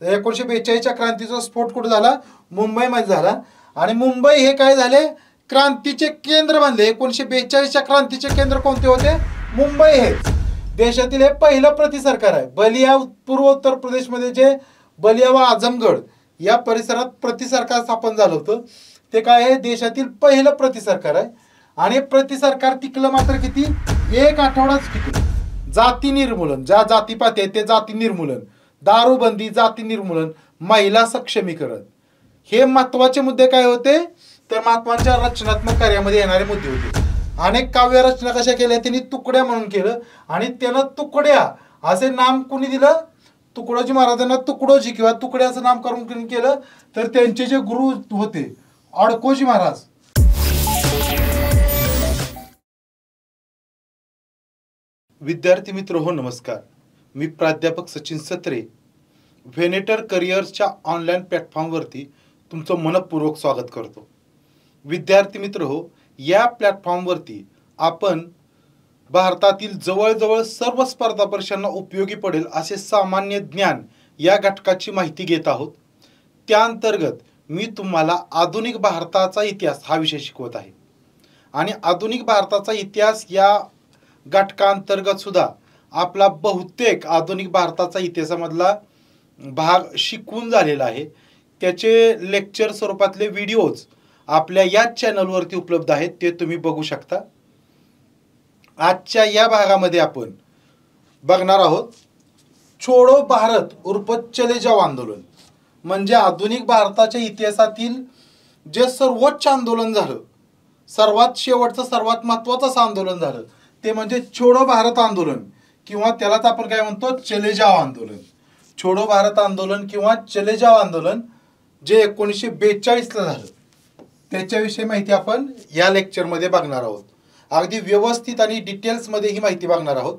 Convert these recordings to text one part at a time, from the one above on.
1942च्या क्रांतीचा स्फोट कुठे झाला? मुंबईमध्ये झाला. आणि मुंबई हे काय झाले? क्रांतीचे केंद्र बनले. 1942च्या क्रांतीचे केंद्र कोणते होते? मुंबई हे देशातील हे पहिलं प्रतिसरकार आहे. बलिया पूर्व उत्तर प्रदेशमध्ये जे बलिया व आझमगड या परिसरात प्रतिसरकार स्थापन झालं होतं. ते काय आहे? देशातील पहिलं प्रतिसरकार आहे. आणि प्रतिसरकार टिकलं मात्र किती? 1 आठवडाच टिकलं. जाती निर्मूलन, ज्या जातीपाती आहेत ते जाती निर्मूलन, दारूबंदी, जाती निर्मूलन, महिला सक्षमीकरण, हे महत्वाचे मुद्दे काय होते? तर महात्मांच्या रचनात्मक कार्यामध्ये येणारे मुद्दे होते. अनेक काव्य रचना कशा केल्या? त्यांनी तुकड्या म्हणून केलं. आणि त्यानं तुकड्या असे नाम कोणी दिलं? तुकडोजी महाराजांना तुकडोजी किंवा तुकड्याचं नामकरण केलं. तर त्यांचे जे गुरु होते अडकोजी महाराज. विद्यार्थी मित्र हो, नमस्कार. मी प्राध्यापक सचिन सत्रे. व्हेनेटर करिअर्सच्या ऑनलाईन प्लॅटफॉर्मवरती तुमचं मनपूर्वक स्वागत करतो. विद्यार्थी मित्र हो, या प्लॅटफॉर्मवरती आपण भारतातील जवळजवळ सर्व स्पर्धा परीक्षांना उपयोगी पडेल असे सामान्य ज्ञान या घटकाची माहिती घेत आहोत. त्या अंतर्गत मी तुम्हाला आधुनिक भारताचा इतिहास हा विषय शिकवत आहे. आणि आधुनिक भारताचा इतिहास या घटकांतर्गत सुद्धा आपला बहुतेक आधुनिक भारताचा इतिहासामधला भाग शिकवून झालेला आहे. त्याचे लेक्चर स्वरूपातले व्हिडिओज आपल्या याच चॅनलवरती उपलब्ध आहेत, ते तुम्ही बघू शकता. आजच्या या भागामध्ये आपण बघणार आहोत छोडो भारत उर्फ चले जाओ आंदोलन. म्हणजे आधुनिक भारताच्या इतिहासातील जे सर्वोच्च आंदोलन झालं, सर्वात शेवटचं सर्वात महत्त्वाचं आंदोलन झालं ते म्हणजे छोडो भारत आंदोलन, किंवा त्यालाच आपण काय म्हणतो? चले जाओ आंदोलन. छोडो भारत आंदोलन किंवा चले जाओ आंदोलन जे 1942ला झालं, त्याच्याविषयी माहिती आपण या लेक्चरमध्ये बघणार आहोत. अगदी व्यवस्थित आणि डिटेल्समध्ये ही माहिती बघणार आहोत.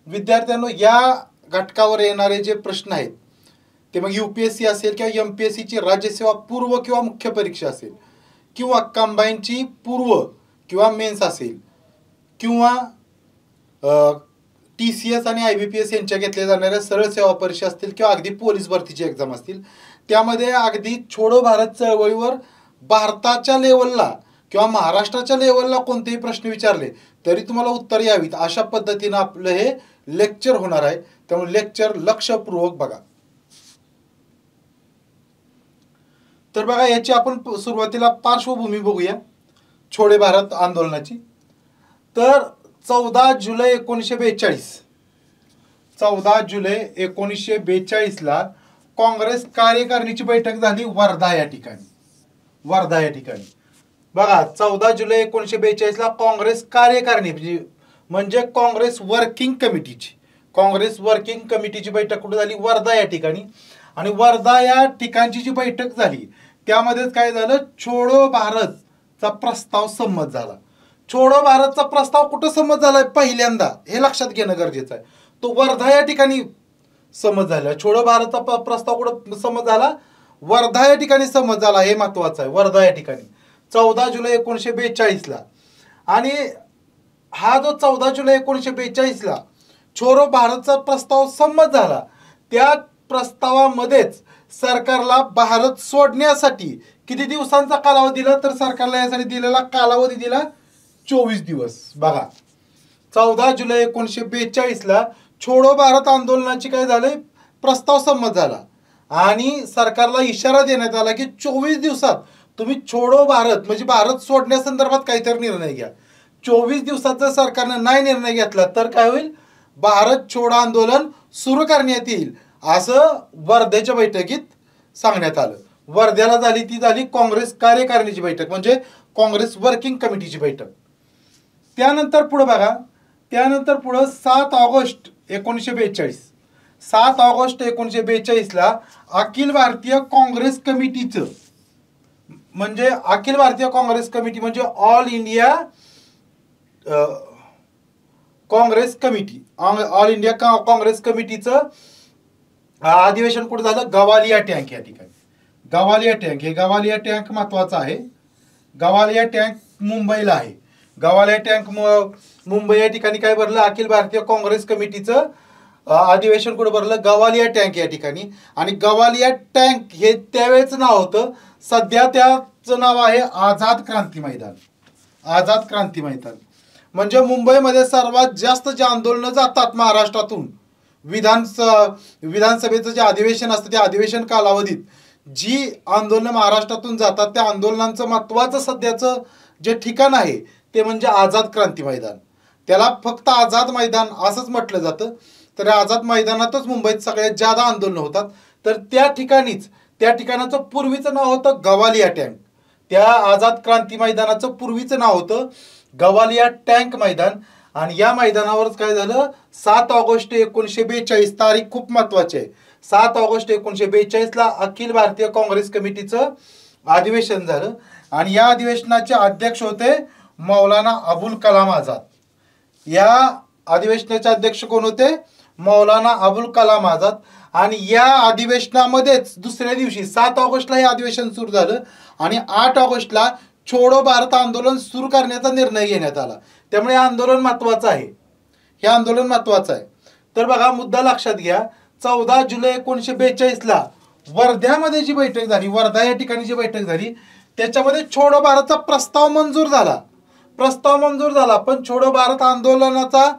विद्यार्थ्यांनो, या घटकावर येणारे जे प्रश्न आहेत ते मग UPSC असेल किंवा MPSCची राज्यसेवा पूर्व किंवा मुख्य परीक्षा असेल, किंवा कंबाईनची पूर्व किंवा मेन्स असेल, किंवा TCS आणि IBPS यांच्या घेतल्या जाणाऱ्या सरळ सेवा परीक्षा असतील, किंवा अगदी पोलीस भरतीची एक्झाम असतील, त्यामध्ये अगदी छोडो भारत चळवळीवर भारताच्या लेवलला किंवा महाराष्ट्राच्या लेवलला कोणतेही प्रश्न विचारले तरी तुम्हाला उत्तर यावीत अशा पद्धतीनं आपलं हे लेक्चर होणार आहे. त्यामुळे लेक्चर लक्षपूर्वक बघा. तर बघा, याची आपण सुरुवातीला पार्श्वभूमी बघूया छोडो भारत आंदोलनाची. तर 14 जुलै 1942, 14 जुलै 1942ला काँग्रेस कार्यकारिणीची बैठक झाली वर्धा या ठिकाणी. वर्धा या ठिकाणी बघा, 14 जुलै 1942ला काँग्रेस कार्यकारिणी म्हणजे काँग्रेस वर्किंग कमिटीची बैठक कुठे झाली? वर्धा या ठिकाणी. आणि वर्धा या ठिकाणची जी बैठक झाली त्यामध्येच काय झालं? छोडो भारतचा प्रस्ताव संमत झाला. छोडो भारतचा प्रस्ताव कुठं संमत झालाय? पहिल्यांदा हे लक्षात घेणं गरजेचं आहे. तो वर्धा या ठिकाणी संमत झाला. छोडो भारतचा प्रस्ताव कुठं संमत झाला? वर्धा या ठिकाणी संमत झाला. हे महत्वाचं आहे. वर्धा या ठिकाणी 14 जुलै 1942ला. आणि हा जो 14 जुलै 1942ला छोडो भारतचा प्रस्ताव संमत झाला, त्या प्रस्तावामध्येच सरकारला भारत सोडण्यासाठी किती दिवसांचा कालावधी दिला? तर सरकारला यासाठी दिलेला कालावधी दिला 24 दिवस. बघा, 14 जुलै 1942ला छोडो भारत आंदोलनाची काय झाले? प्रस्ताव संमत झाला. आणि सरकारला इशारा देण्यात आला की 24 दिवसात तुम्ही छोडो भारत म्हणजे भारत सोडण्यासंदर्भात काहीतरी निर्णय घ्या. 24 दिवसात जर सरकारनं नाही निर्णय घेतला तर काय होईल? भारत छोडो आंदोलन सुरू करण्यात येईल असं वर्धेच्या बैठकीत सांगण्यात आलं. वर्ध्याला झाली ती झाली काँग्रेस कार्यकारिणीची बैठक म्हणजे काँग्रेस वर्किंग कमिटीची बैठक. त्यानंतर पुढे बघा, त्यानंतर पुढे 7 ऑगस्ट 1942, 7 ऑगस्ट 1942ला अखिल भारतीय काँग्रेस कमिटीचं म्हणजे अखिल भारतीय काँग्रेस कमिटी म्हणजे all India Congress committee, all India Congress कमिटीचं अधिवेशन कुठे झालं? गवालिया टँक या ठिकाणी. गवालिया टँक, हे गवालिया टँक महत्वाचा आहे. गवालिया टँक मुंबईला आहे. गवालिया टँक मुंबई या ठिकाणी काय भरलं? अखिल भारतीय काँग्रेस कमिटीचं अधिवेशन कुठे भरलं, गवालिया टँक या ठिकाणी. आणि गवालिया टँक हे त्यावेळेच नाव होतं, सध्या त्याचं नाव आहे आझाद क्रांती मैदान. आझाद क्रांती मैदान म्हणजे मुंबईमध्ये सर्वात जास्त जे आंदोलनं जातात महाराष्ट्रातून, विधानसभेचं जे अधिवेशन असतं त्या अधिवेशन कालावधीत जी आंदोलनं महाराष्ट्रातून जातात त्या आंदोलनांचं महत्त्वाचं सध्याचं जे ठिकाण आहे ते म्हणजे आझाद क्रांती मैदान. त्याला फक्त आझाद मैदान असंच म्हटलं जातं. तर आझाद मैदानातच मुंबईत सगळ्यात जादा आंदोलनं होतात. तर त्या ठिकाणाचं पूर्वीचं नाव होतं गवालिया टँक. त्या आझाद क्रांती मैदानाचं पूर्वीचं नाव होतं गवालिया टँक मैदान. आणि या मैदानावरच काय झालं, 7 ऑगस्ट 1942 तारीख खूप महत्वाची आहे. 7 ऑगस्ट 1942 अखिल भारतीय काँग्रेस कमिटीचं अधिवेशन झालं. आणि या अधिवेशनाचे अध्यक्ष होते मौलाना अबुल कलाम आझाद. या अधिवेशनाचे अध्यक्ष कोण होते, मौलाना अबुल कलाम आझाद. आणि या अधिवेशनामध्येच दुसऱ्या दिवशी 7 ऑगस्टला हे अधिवेशन सुरू झालं आणि 8 ऑगस्टला छोडो भारत आंदोलन सुरू करण्याचा निर्णय घेण्यात आला. त्यामुळे हे आंदोलन महत्वाचं आहे. हे आंदोलन महत्वाचं आहे. तर बघा, मुद्दा लक्षात घ्या. 14 जुलै 1942 वर्ध्यामध्ये जी बैठक झाली, वर्धा या ठिकाणी जी बैठक झाली त्याच्यामध्ये छोडो भारतचा प्रस्ताव मंजूर झाला. पण छोडो भारत आंदोलनाचा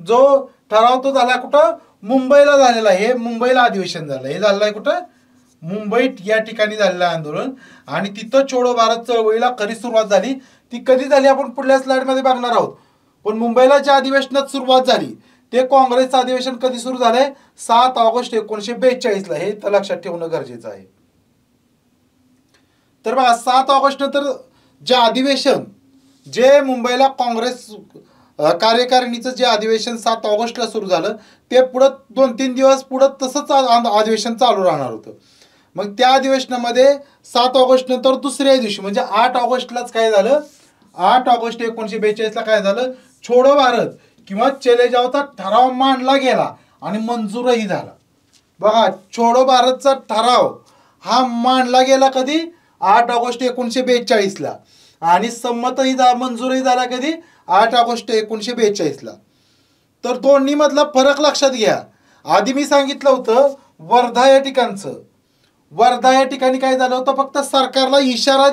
जो ठराव तो झाला कुठं, मुंबईला झालेला आहे. हे मुंबईला अधिवेशन झालं. हे झालेलं आहे कुठं, मुंबईत या ठिकाणी झालेलं आंदोलन. आणि तिथं छोडो भारत चळवळीला खरी सुरुवात झाली. ती कधी झाली आपण पुढल्या स्लाइडमध्ये बघणार आहोत. पण मुंबईला ज्या अधिवेशनात सुरुवात झाली ते काँग्रेसचं अधिवेशन कधी सुरू झालंय, 7 ऑगस्ट 1942 हे तर लक्षात ठेवणं गरजेचं आहे. तर बघा, 7 ऑगस्ट नंतर जे अधिवेशन, जे मुंबईला काँग्रेस कार्यकारिणीचं जे अधिवेशन 7 ऑगस्टला सुरू झालं ते पुढं 2-3 दिवस पुढं तसंच अधिवेशन चालू राहणार होतं. मग त्या अधिवेशनामध्ये 7 ऑगस्ट नंतर दुसऱ्या दिवशी म्हणजे 8 ऑगस्टलाच काय झालं, 8 ऑगस्ट 1942 काय झालं, छोडो भारत किंवा चले जाओचा ठराव मांडला गेला आणि मंजूरही झाला. बघा, छोडो भारतचा ठराव हा मांडला गेला कधी, 8 ऑगस्ट 1942 आणि संमतही मंजूरही झाला कधी, 8 ऑगस्ट 1942. तर दोन्ही मधला फरक लक्षात घ्या. आधी मी सांगितलं होतं वर्धा या ठिकाणी काय झालं होतं, फक्त सरकारला इशारा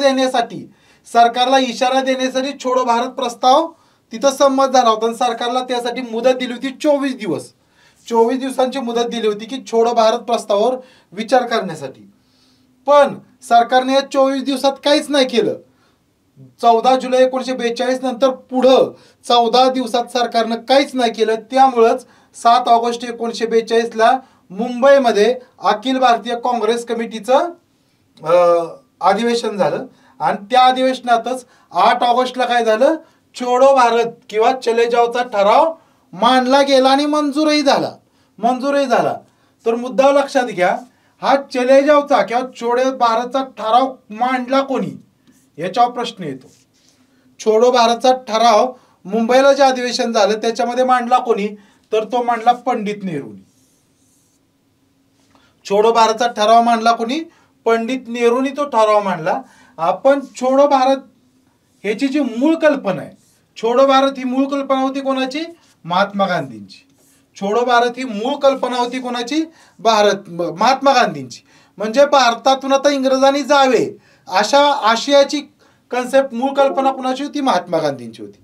देण्यासाठी छोडो भारत प्रस्ताव तिथं संमत झाला होता. सरकारला त्यासाठी मुदत दिली होती 24 दिवस. 24 दिवसांची मुदत दिली होती की छोडो भारत प्रस्तावावर विचार करण्यासाठी. पण सरकारने या 24 दिवसात काहीच नाही केलं. 14 जुलै 1942 नंतर पुढं 14 दिवसात सरकारनं काहीच नाही केलं. त्यामुळंच 7 ऑगस्ट 1942 मुंबईमध्ये अखिल भारतीय काँग्रेस कमिटीचं अधिवेशन झालं. आणि त्या अधिवेशनातच 8 ऑगस्टला काय झालं, छोडो भारत किंवा चले जाओचा ठराव मांडला गेला आणि मंजूरही झाला. तर मुद्दा लक्षात घ्या, हा चले जाओचा किंवा छोडो भारतचा ठराव मांडला कोणी, याच्यावर प्रश्न येतो. छोडो भारतचा ठराव मुंबईला जे अधिवेशन झालं त्याच्यामध्ये मांडला कोणी, तर तो मांडला पंडित नेहरूंनी. छोडो भारतचा ठराव मांडला कोणी, पंडित नेहरूंनी तो ठराव मांडला. आपण छोडो भारत ह्याची जी मूळ कल्पना आहे, छोडो भारत ही मूळ कल्पना होती कोणाची, महात्मा गांधींची. छोडो भारत ही मूळ कल्पना होती कोणाची, महात्मा गांधींची. म्हणजे भारतातून आता इंग्रजांनी जावे अशा आशयाची कन्सेप्ट, मूळ कल्पना कोणाची होती, महात्मा गांधींची होती.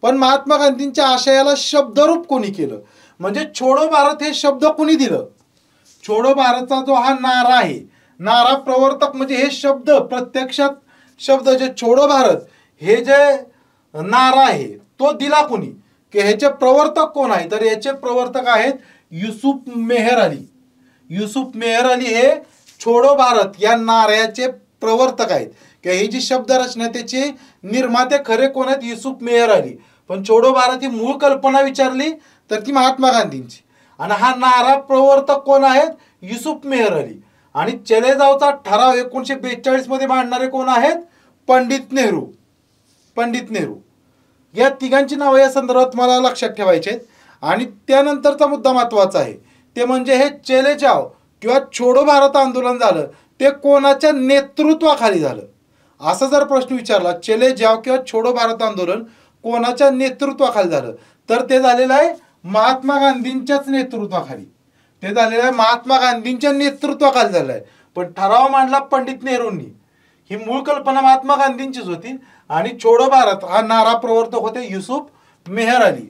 पण महात्मा गांधींच्या आशयाला शब्दरूप कोणी केलं, म्हणजे छोडो भारत हे शब्द कोणी दिलं. छोडो भारतचा जो हा नारा आहे, नारा प्रवर्तक म्हणजे हे शब्द, प्रत्यक्षात शब्द जे छोडो भारत हे जे नारा आहे तो दिला कोणी, की ह्याचे प्रवर्तक कोण आहे, तर याचे प्रवर्तक आहेत युसुफ मेहर अली हे छोडो भारत या नाऱ्याचे प्रवर्तक आहेत. की ही जी शब्दरचना त्याचे निर्माते खरे कोण आहेत, युसुफ मेहर अली. पण छोडो भारत ही मूळ कल्पना विचारली तर ती महात्मा गांधींची. आणि हा नारा प्रवर्तक कोण आहेत, युसुफ मेहर अली. आणि चले जाओचा ठराव 1942 मध्ये मांडणारे कोण आहेत, पंडित नेहरू. या तिघांची नावं या संदर्भात मला लक्षात ठेवायचे आहेत. आणि त्यानंतरचा मुद्दा महत्वाचा आहे ते म्हणजे हे चले जाओ किंवा छोडो भारत आंदोलन झालं ते कोणाच्या नेतृत्वाखाली झालं. असा जर प्रश्न विचारला, चले जाओ किंवा छोडो भारत आंदोलन कोणाच्या नेतृत्वाखाली झालं, तर ते झालेलं आहे महात्मा गांधींच्याच नेतृत्वाखाली. ते झालेलं आहे महात्मा गांधींच्या नेतृत्वाखाली झालं आहे. पण ठराव मांडला पंडित नेहरूंनी. ही मूळ कल्पना महात्मा गांधींचीच होती आणि छोडो भारत हा नारा प्रवर्तक होते युसुफ मेहर अली.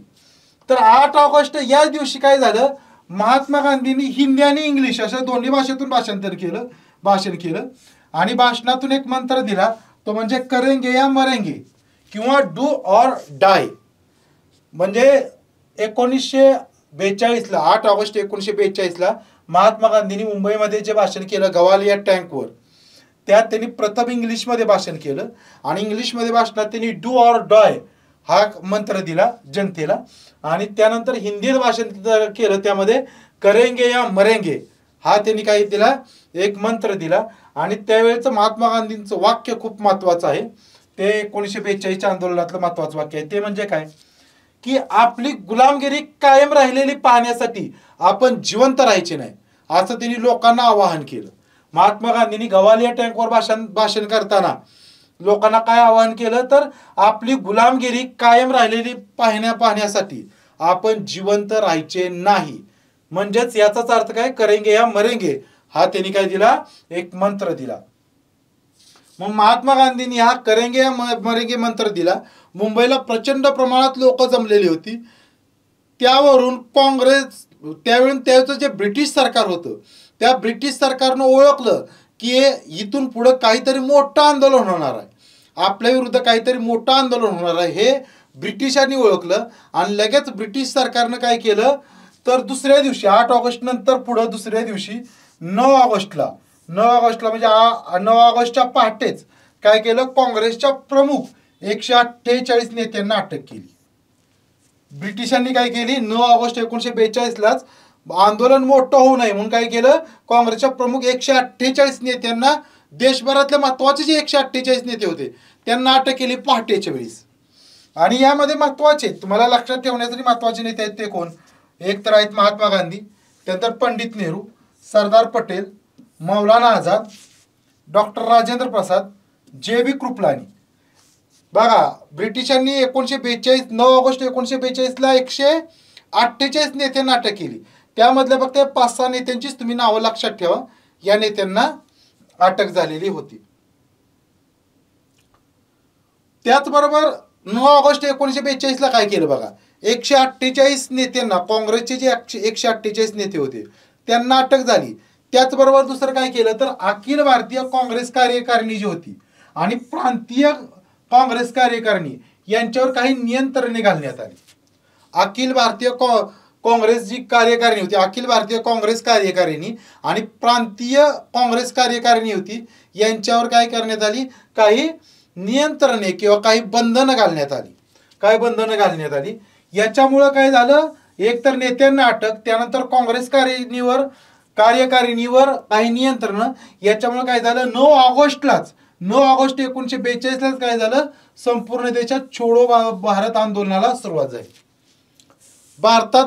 तर 8 ऑगस्ट या दिवशी काय झालं, महात्मा गांधींनी हिंदी आणि इंग्लिश अशा दोन्ही भाषेतून भाषण केलं आणि भाषणातून एक मंत्र दिला, तो म्हणजे करेंगे या मरेंगे किंवा डू ऑर डाय. म्हणजे 1942ला 8 ऑगस्ट 1942ला महात्मा गांधींनी मुंबईमध्ये जे भाषण केलं गवालिया टँकवर, त्यात त्यांनी प्रथम इंग्लिशमध्ये भाषण केलं आणि इंग्लिशमध्ये भाषणात त्यांनी डू ऑर डाय हा मंत्र दिला जनतेला आणि त्यानंतर हिंदीत भाषण केलं, त्यामध्ये करेंगे या मरेंगे हा त्यांनी काय दिला, एक मंत्र दिला. आणि त्यावेळेचं महात्मा गांधींचं वाक्य खूप महत्त्वाचं आहे. ते 1942च्या आंदोलनातलं महत्त्वाचं वाक्य आहे. ते म्हणजे काय की आपली गुलामगिरी कायम राहिलेली पाहण्यासाठी आपण जिवंत राहायचे नाही, असं त्यांनी लोकांना आवाहन केलं. महात्मा गांधींनी गवालिया टँकवर भाषण करताना लोकांना काय आवाहन केलं, तर आपली गुलामगिरी कायम राहिलेली पाहण्यासाठी आपण जिवंत राहायचे नाही. म्हणजेच याचाच अर्थ काय, करेंगे या मरेंगे हा त्यांनी काय दिला, एक मंत्र दिला. मग महात्मा गांधींनी हा करेंगे या मरेंगे मंत्र दिला. मुंबईला प्रचंड प्रमाणात लोक जमलेली होती. त्यावरून काँग्रेस त्यावेळचं जे ब्रिटिश सरकार होतं, त्या ब्रिटिश सरकारनं ओळखलं की इथून पुढं काहीतरी मोठं आंदोलन होणार आहे, आपल्या विरुद्ध काहीतरी मोठं आंदोलन होणार आहे, हे ब्रिटिशांनी ओळखलं. आणि लगेच ब्रिटिश सरकारनं काय केलं, तर दुसऱ्या दिवशी 8 ऑगस्ट नंतर पुढं दुसऱ्या दिवशी 9 ऑगस्टला म्हणजे 9 ऑगस्टच्या पहाटेच काय केलं, काँग्रेसच्या प्रमुख 148 नेत्यांना अटक केली. ब्रिटिशांनी काय केली, 9 ऑगस्ट 1942लाच आंदोलन मोठं होऊ नये म्हणून काय केलं, काँग्रेसच्या प्रमुख 148 नेत्यांना, देशभरातले महत्वाचे जे 148 नेते होते त्यांना अटक केली पहाटेच्या वेळेस. आणि यामध्ये महत्वाचे तुम्हाला लक्षात ठेवण्यासाठी महत्वाचे नेते आहेत ते कोण, एक तर आहेत महात्मा गांधी, त्यानंतर पंडित नेहरू, सरदार पटेल, मौलाना आझाद, डॉक्टर राजेंद्र प्रसाद, JB कृपलानी. बघा ब्रिटिशांनी 9 ऑगस्ट 1942ला 148 नेत्यांना अटक केली. त्यामधल्या फक्त 5-6 नेत्यांचीच तुम्ही नावं लक्षात ठेवा, या नेत्यांना अटक झालेली होती. त्याचबरोबर 9 ऑगस्ट 1942ला काय केलं बघा, 148 नेत्यांना, काँग्रेसचे जे 148 नेते होते त्यांना अटक झाली. त्याचबरोबर दुसरं काय केलं, तर अखिल भारतीय काँग्रेस कार्यकारिणी जी होती आणि प्रांतीय काँग्रेस कार्यकारिणी यांच्यावर काही नियंत्रणे घालण्यात आली. अखिल भारतीय काँग्रेस जी कार्यकारिणी होती, अखिल भारतीय काँग्रेस कार्यकारिणी आणि प्रांतीय काँग्रेस कार्यकारिणी होती, यांच्यावर काय करण्यात आली, काही नियंत्रणे किंवा काही बंधनं घालण्यात आली. काय बंधनं घालण्यात आली, याच्यामुळं काय झालं, एक तर नेत्यांना अटक, त्यानंतर काँग्रेस कार्यकारिणीवर काही नियंत्रण. याच्यामुळे काय झालं, 9 ऑगस्ट 1942लाच काय झालं, संपूर्ण देशात छोडो भारत आंदोलनाला सुरुवात झाली. भारतात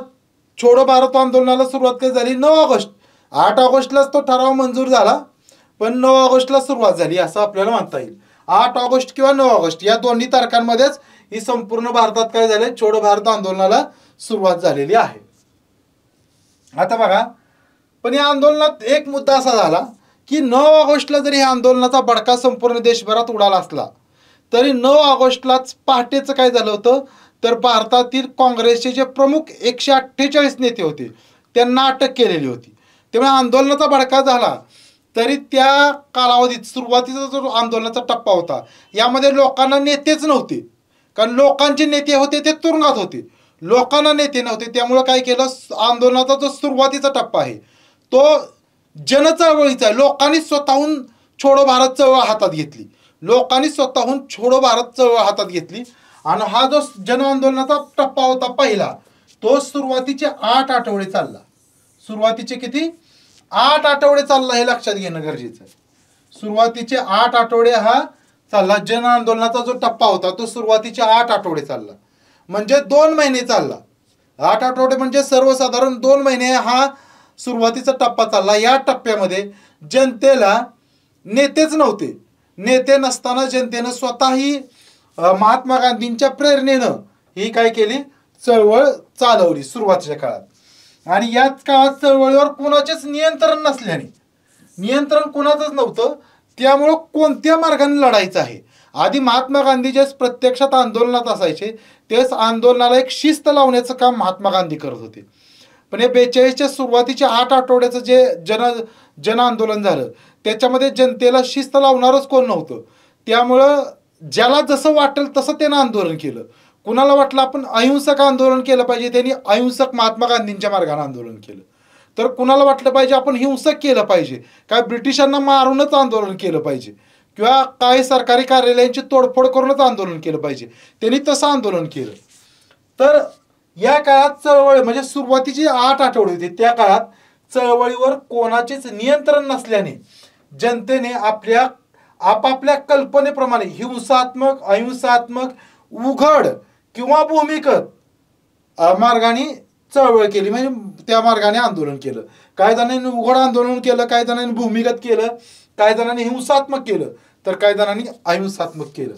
छोडो भारत आंदोलनाला सुरुवात काय झाली, 9 ऑगस्ट. 8 ऑगस्टलाच तो ठराव मंजूर झाला, पण 9 ऑगस्टला सुरुवात झाली असं आपल्याला म्हणता येईल. 8 ऑगस्ट किंवा 9 ऑगस्ट या दोन्ही तारखांमध्येच ही संपूर्ण भारतात काय झाले, छोडो भारत आंदोलनाला सुरुवात झालेली आहे. आता बघा, पण या आंदोलनात एक मुद्दा असा झाला की 9 ऑगस्टला जरी या आंदोलनाचा बडका संपूर्ण देशभरात उडाला असला तरी 9 ऑगस्टलाच पहाटेचं काय झालं होतं, तर भारतातील काँग्रेसचे जे प्रमुख 148 नेते होते त्यांना अटक केलेली होती. त्यामुळे आंदोलनाचा बडका झाला तरी त्या कालावधीत सुरुवातीचा जो आंदोलनाचा टप्पा होता यामध्ये लोकांना नेतेच नव्हते, कारण लोकांचे नेते होते ते तुरुंगात होते, लोकांना नेते नव्हते. त्यामुळे काय केलं, आंदोलनाचा जो सुरुवातीचा टप्पा आहे तो जनचळवळीचा, लोकांनी स्वतःहून छोडो भारत चळवळ हातात घेतली, हातात घेतली. आणि हा जो जन आंदोलनाचा टप्पा होता पहिला, तो सुरुवातीचे 8 आठवडे चालला. सुरुवातीचे किती, 8 आठवडे चालला, हे लक्षात घेणं गरजेचं आहे. सुरुवातीचे 8 आठवडे हा चालला. जन आंदोलनाचा जो टप्पा होता तो सुरुवातीचे 8 आठवडे चालला, म्हणजे 2 महिने चालला. 8 आठवडे म्हणजे सर्वसाधारण 2 महिने हा सुरुवातीचा टप्पा चालला. या टप्प्यामध्ये जनतेला नेतेच नव्हते. नेते नसताना जनतेनं स्वतःही महात्मा गांधींच्या प्रेरणेनं ही काय केली, चळवळ चालवली सुरुवातीच्या काळात. आणि याच काळात चळवळीवर कोणाचेच नियंत्रण नसल्याने, नियंत्रण कोणाचंच नव्हतं, त्यामुळं कोणत्या मार्गाने लढायचं आहे. आधी महात्मा गांधी ज्यावेळेस प्रत्यक्षात आंदोलनात असायचे त्यावेळेस आंदोलनाला एक शिस्त लावण्याचं काम महात्मा गांधी करत होते. पण हे 42च्या सुरुवातीच्या 8 आठवड्याचं जे जन आंदोलन झालं त्याच्यामध्ये जनतेला शिस्त लावणारच कोण नव्हतं. त्यामुळं ज्याला जसं वाटेल तसं त्यानं आंदोलन केलं. कुणाला वाटलं आपण अहिंसक आंदोलन केलं पाहिजे, त्यांनी अहिंसक महात्मा गांधींच्या मार्गाने आंदोलन केलं. तर कुणाला वाटलं पाहिजे आपण हिंसक केलं पाहिजे, काय ब्रिटिशांना मारूनच आंदोलन केलं पाहिजे किंवा काही सरकारी कार्यालयांची तोडफोड करूनच आंदोलन केलं पाहिजे, त्यांनी तसं आंदोलन केलं. तर या काळात चळवळ म्हणजे सुरुवातीचे 8 आठवडे होते त्या काळात चळवळीवर कोणाचेच नियंत्रण नसल्याने जनतेने आपापल्या कल्पनेप्रमाणे हिंसात्मक, अहिंसात्मक, उघड किंवा भूमिगत मार्गाने चळवळ केली, म्हणजे त्या मार्गाने आंदोलन केलं. काही जणांनी उघड आंदोलन केलं, काही जणांनी भूमिगत केलं, काही जणांनी हिंसात्मक केलं, तर काही जणांनी अहिंसात्मक केलं.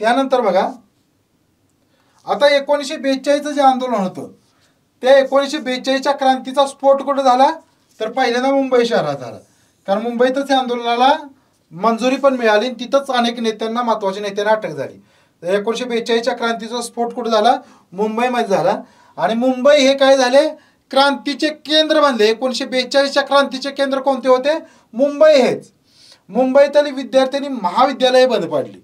त्यानंतर बघा आता 1942चं जे आंदोलन होतं त्या 1942च्या क्रांतीचा स्फोट कुठं झाला तर पहिल्यांदा मुंबई शहरात झाला. कारण मुंबईतच या आंदोलनाला मंजुरी पण मिळाली आणि तिथंच अनेक नेत्यांना, महत्त्वाच्या नेत्यांना अटक झाली. 1942च्या क्रांतीचा स्फोट कुठं झाला मुंबईमध्ये झाला. आणि मुंबई हे काय झाले क्रांतीचे केंद्र बनले. 1942च्या क्रांतीचे केंद्र कोणते होते मुंबई हेच. मुंबईतली विद्यार्थ्यांनी महाविद्यालये बंद पाडली.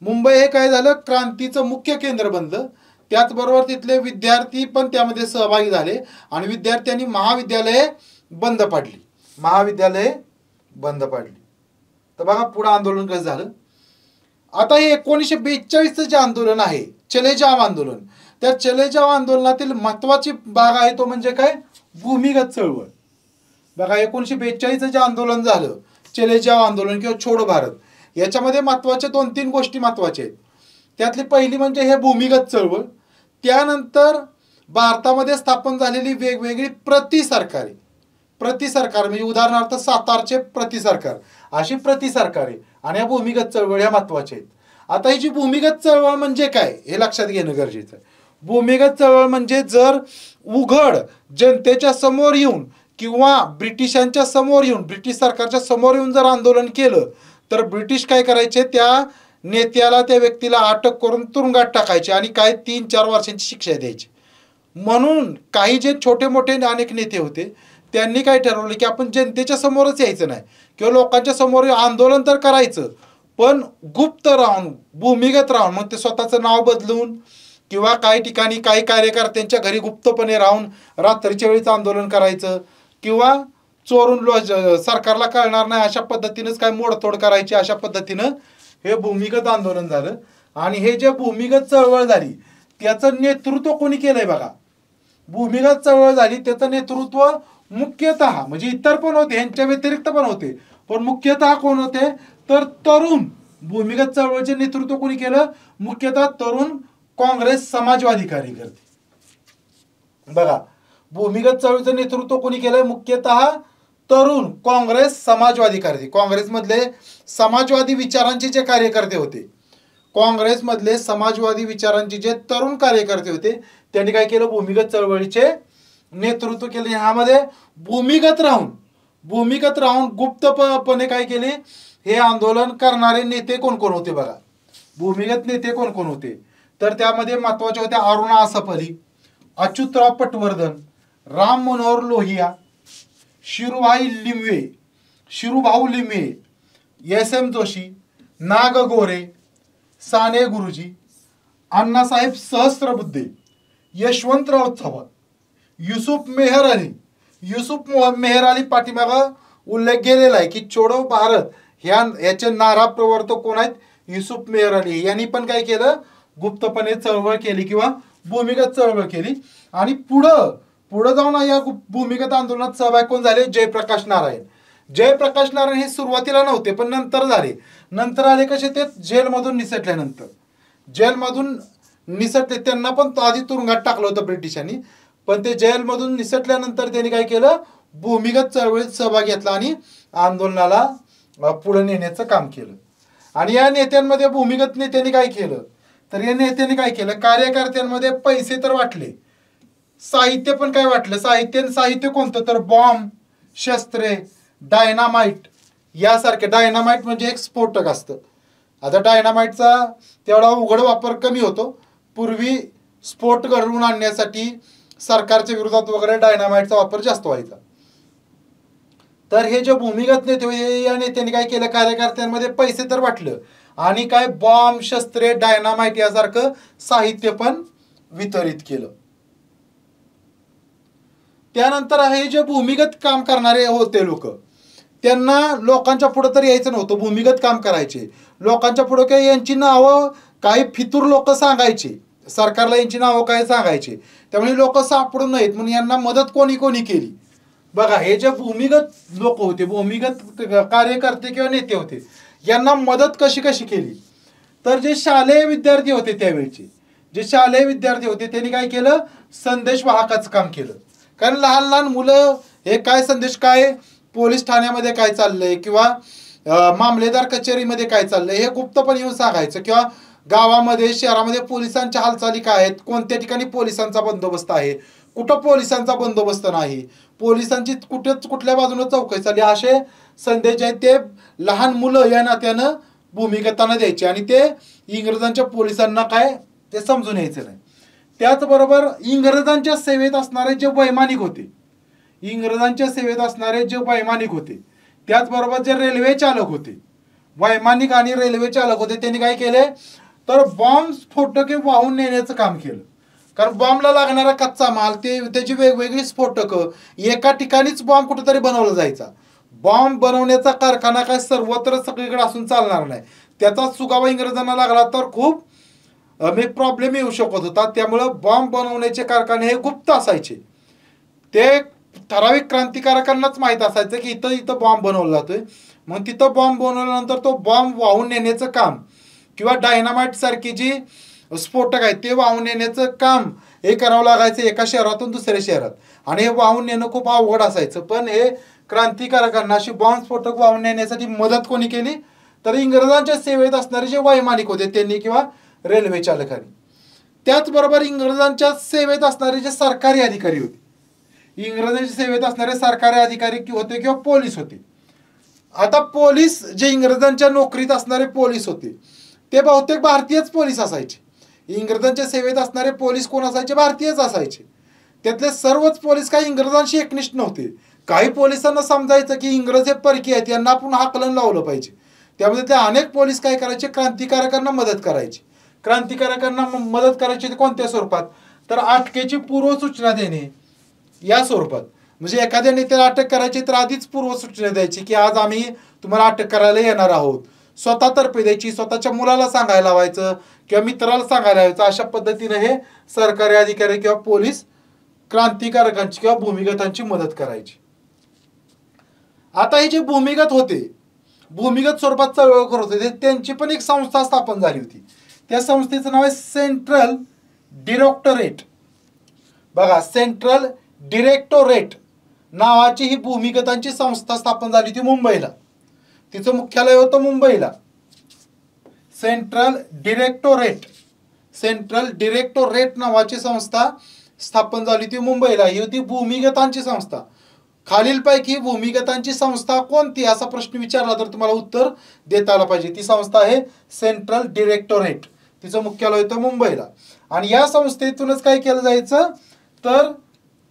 मुंबई हे काय झालं क्रांतीचं मुख्य केंद्र बनलं. त्याचबरोबर तिथले विद्यार्थी पण त्यामध्ये सहभागी झाले आणि विद्यार्थ्यांनी महाविद्यालये बंद पाडली, महाविद्यालये बंद पाडली. तर बघा पुढं आंदोलन कसं झालं. आता हे 1942चं जे आंदोलन आहे चले जाव आंदोलन, त्या चले जाव आंदोलनातील महत्वाची भाग आहे तो म्हणजे काय भूमिगत चळवळ. बघा 1942चं जे आंदोलन झालं चले जाव आंदोलन किंवा छोडो भारत, याच्यामध्ये महत्वाच्या 2-3 गोष्टी महत्वाच्या आहेत. त्यातली पहिली म्हणजे हे भूमिगत चळवळ. त्यानंतर भारतामध्ये स्थापन झालेली वेगवेगळी प्रतिसरकारे, प्रतिसरकार म्हणजे उदाहरणार्थ सातारचे प्रतिसरकार, अशी प्रतिसरकारे आणि या भूमिगत चळवळ या महत्वाच्या आहेत. आता ही जी भूमिगत चळवळ म्हणजे काय हे लक्षात घेणं गरजेचं आहे. भूमिगत चळवळ म्हणजे जर उघड जनतेच्या समोर येऊन किंवा ब्रिटिशांच्या समोर येऊन, ब्रिटिश सरकारच्या समोर येऊन जर आंदोलन केलं तर ब्रिटिश काय करायचे त्या नेत्याला, त्या व्यक्तीला अटक करून तुरुंगात टाकायचे आणि काय 3-4 वर्षांची शिक्षा द्यायची. म्हणून काही जे छोटे मोठे अनेक नेते होते त्यांनी काय ठरवलं की आपण जनतेच्या समोरच यायचं नाही किंवा लोकांच्या समोर आंदोलन तर करायचं पण गुप्त राहून, भूमिगत राहून, मग ते स्वतःचं नाव बदलून किंवा काही ठिकाणी काही कार्यकर्त्यांच्या घरी गुप्तपणे राहून रात्रीच्या वेळीच आंदोलन करायचं किंवा चोरून सरकारला कळणार नाही अशा पद्धतीनंच काय मोडतोड करायची, अशा पद्धतीनं हे भूमिगत आंदोलन झालं. आणि हे जे भूमिगत चळवळ झाली त्याचं नेतृत्व कोणी केलंय बघा. भूमिगत चळवळ झाली त्याचं नेतृत्व मुख्यतः म्हणजे इतर पण होते, यांच्या व्यतिरिक्त पण होते, पण मुख्यतः कोण होते तर तरुण. भूमिगत चळवळीचे नेतृत्व कोणी केलं मुख्यतः तरुण काँग्रेस समाजवादी कार्यकर्ते. बघा भूमिगत चळवळीचं नेतृत्व कोणी केलंय मुख्यतः तरुण काँग्रेस समाजवादी कार्यकर्ते. काँग्रेसमधले समाजवादी विचारांचे जे कार्यकर्ते होते, काँग्रेसमधले समाजवादी विचारांचे जे तरुण कार्यकर्ते होते त्यांनी काय केलं भूमिगत चळवळीचे नेतृत्व केले. ह्यामध्ये भूमिगत राहून गुप्तपणे काय केले हे आंदोलन करणारे नेते कोण कोण होते बघा. भूमिगत नेते कोण कोण होते तर त्यामध्ये महत्वाचे होते अरुणा आसफ अली, अच्युतराव पटवर्धन, राम मनोहर लोहिया, शिरूभाऊ लिमये, एस.एम. जोशी, नाग गोरे, साने गुरुजी, अण्णासाहेब सहस्त्रबुद्धे, यशवंतराव चव्हाण, युसुफ मेहर अली पाठीमागं उल्लेख गेलेला आहे की छोडो भारत याचे नारा प्रवर्तक कोण आहेत युसुफ मेहर अली. यांनी पण काय केलं गुप्तपणे चळवळ केली किंवा भूमिगत चळवळ केली. आणि पुढं जाऊन या भूमिगत आंदोलनात सहभागी कोण झाले जयप्रकाश नारायण हे सुरुवातीला नव्हते पण नंतर झाले. नंतर आले कसे ते जेलमधून निसटले, त्यांना पण आधी तुरुंगात टाकलं होतं ब्रिटिशांनी, पण ते जेलमधून निसटल्यानंतर त्यांनी काय केलं भूमिगत चळवळीत सहभाग घेतला आणि आंदोलनाला पुढे नेण्याचं काम केलं. आणि या नेत्यांमध्ये भूमिगत नेत्यांनी काय केलं तर या नेत्यांनी काय केलं कार्यकर्त्यांमध्ये पैसे तर वाटले, साहित्य पण काय वाटलं, साहित्य कोणतं तर बॉम्ब, शस्त्रे, डायनामाइट यासारखे. डायनामाइट म्हणजे एक स्फोटक असतं. आता डायनामाइटचा तेवढा उघड वापर कमी होतो. पूर्वी स्फोट घडवून आणण्यासाठी सरकारच्या विरोधात वगैरे डायनामाइटचा वापर जास्त व्हायचा. तर हे जे भूमिगत नेते होते या नेत्यांनी काय केलं, कार्यकर्त्यांमध्ये पैसे तर वाटलं आणि काय बॉम्ब, शस्त्रे, डायनामाइट यासारखं साहित्य पण वितरित केलं. त्यानंतर हे जे भूमिगत काम करणारे होते लोक, त्यांना लोकांच्या पुढे तर यायचं नव्हतं. भूमिगत काम करायचे लोकांच्या पुढे काय यांची नावं काही फितूर लोक सांगायचे, सरकारला यांची नावं काय सांगायचे, त्यामुळे लोक सापडून नाहीत म्हणून यांना मदत कोणी कोणी केली. बघा, हे जे भूमिगत लोक होते, भूमिगत कार्यकर्ते किंवा नेते होते, यांना मदत कशी कशी केली. तर जे शालेय विद्यार्थी होते त्यावेळचे, जे शालेय विद्यार्थी होते त्यांनी काय केलं, संदेश वाहकाचं काम केलं. कारण लहान लहान मुलं हे काय संदेश, काय पोलीस ठाण्यामध्ये काय चाललंय किंवा मामलेदार कचेरीमध्ये काय चाललंय हे गुप्तपणे येऊन सांगायचं. किंवा गावामध्ये, शहरामध्ये पोलिसांच्या हालचाली काय आहेत, कोणत्या ठिकाणी पोलिसांचा बंदोबस्त आहे, कुठं पोलिसांचा बंदोबस्त नाही, पोलिसांची कुठल्या बाजूने चौकशी चालली, असे संदेश जे आहेत ते लहान मुलं या नात्यानं भूमिगतांना द्यायचे आणि ते इंग्रजांच्या पोलिसांना काय ते समजून यायचं नाही. त्याचबरोबर इंग्रजांच्या सेवेत असणारे जे वैमानिक होते, इंग्रजांच्या सेवेत असणारे जे वैमानिक होते, त्याचबरोबर जे रेल्वे चालक होते, वैमानिक आणि रेल्वे चालक होते, त्यांनी काय केले तर बॉम्ब स्फोटके वाहून नेण्याचं काम केलं. कारण बॉम्बला लागणारा कच्चा माल, त्याची वेगवेगळी स्फोटकं, एका ठिकाणीच बॉम्ब कुठेतरी बनवला जायचा. बॉम्ब बनवण्याचा कारखाना काय सर्वत्र सगळीकडे असून चालणार नाही. त्याचा सुगावा इंग्रजांना लागला तर खूप प्रॉब्लेम येऊ शकत होता. त्यामुळं बॉम्ब बनवण्याचे कारखाने हे गुप्त असायचे. ते ठराविक क्रांतिकारकांनाच माहीत असायचं की इथं इथं बॉम्ब बनवला जातोय. मग तिथं बॉम्ब बनवल्यानंतर तो बॉम्ब वाहून नेण्याचं काम किंवा डायनामाइट सारखी जी स्फोटक आहेत ते वाहून नेण्याचं काम हे करावं लागायचं एका शहरातून दुसऱ्या शहरात. आणि हे वाहून नेणं खूप अवघड असायचं. पण हे क्रांतिकारकांना अशी बॉम्ब स्फोटक वाहून नेण्यासाठी मदत कोणी केली तर इंग्रजांच्या सेवेत असणारे जे वैमानिक होते त्यांनी किंवा रेल्वे चालकांनी. त्याचबरोबर इंग्रजांच्या सेवेत असणारे जे सरकारी अधिकारी होते, इंग्रजांच्या सेवेत असणारे सरकारी अधिकारी होते किंवा पोलीस होते. आता पोलीस जे इंग्रजांच्या नोकरीत असणारे पोलीस होते ते बहुतेक भारतीयच पोलीस असायचे. इंग्रजांच्या सेवेत असणारे पोलीस कोण असायचे, भारतीयच असायचे. त्यातले सर्वच पोलीस काही इंग्रजांशी एकनिष्ठ नव्हते. काही पोलिसांना समजायचं की इंग्रज हे परकी आहेत, यांना आपण हाकलन लावलं पाहिजे. त्यामध्ये ते अनेक पोलीस काय करायचे, क्रांतिकारकांना मदत करायचे. क्रांतिकारकांना मदत करायची कोणत्या स्वरूपात तर अटकेची पूर्वसूचना देणे या स्वरूपात. म्हणजे एखाद्या नेत्याला अटक करायची तर आधीच पूर्वसूचना द्यायची की आज आम्ही तुम्हाला अटक करायला येणार आहोत. स्वतःतर्फे द्यायची, स्वतःच्या मुलाला सांगायला लावायचं किंवा मित्राला सांगायला लावायचं. अशा पद्धतीने हे सरकारी अधिकारी किंवा पोलीस क्रांतिकारकांची किंवा भूमिगतांची मदत करायची. आता हे जे भूमिगत होते, भूमिगत स्वरूपात चळवळ करत होते, त्यांची पण एक संस्था स्थापन झाली होती. त्या संस्थेचं नाव आहे सेंट्रल डिरेक्टोरेट. बघा, सेंट्रल डिरेक्टोरेट नावाची ही भूमिगतांची संस्था स्थापन झाली होती मुंबईला. तिचं मुख्यालय होतं मुंबईला. सेंट्रल डिरेक्टोरेट नावाची संस्था स्थापन झाली होती मुंबईला. ही होती भूमिगतांची संस्था. खालीलपैकी भूमिगतांची संस्था कोणती असा प्रश्न विचारला तर तुम्हाला उत्तर देता आलं पाहिजे. ती संस्था आहे सेंट्रल डिरेक्टोरेट. तिचं मुख्यालय होतं मुंबईला. आणि या संस्थेतूनच काय केलं जायचं तर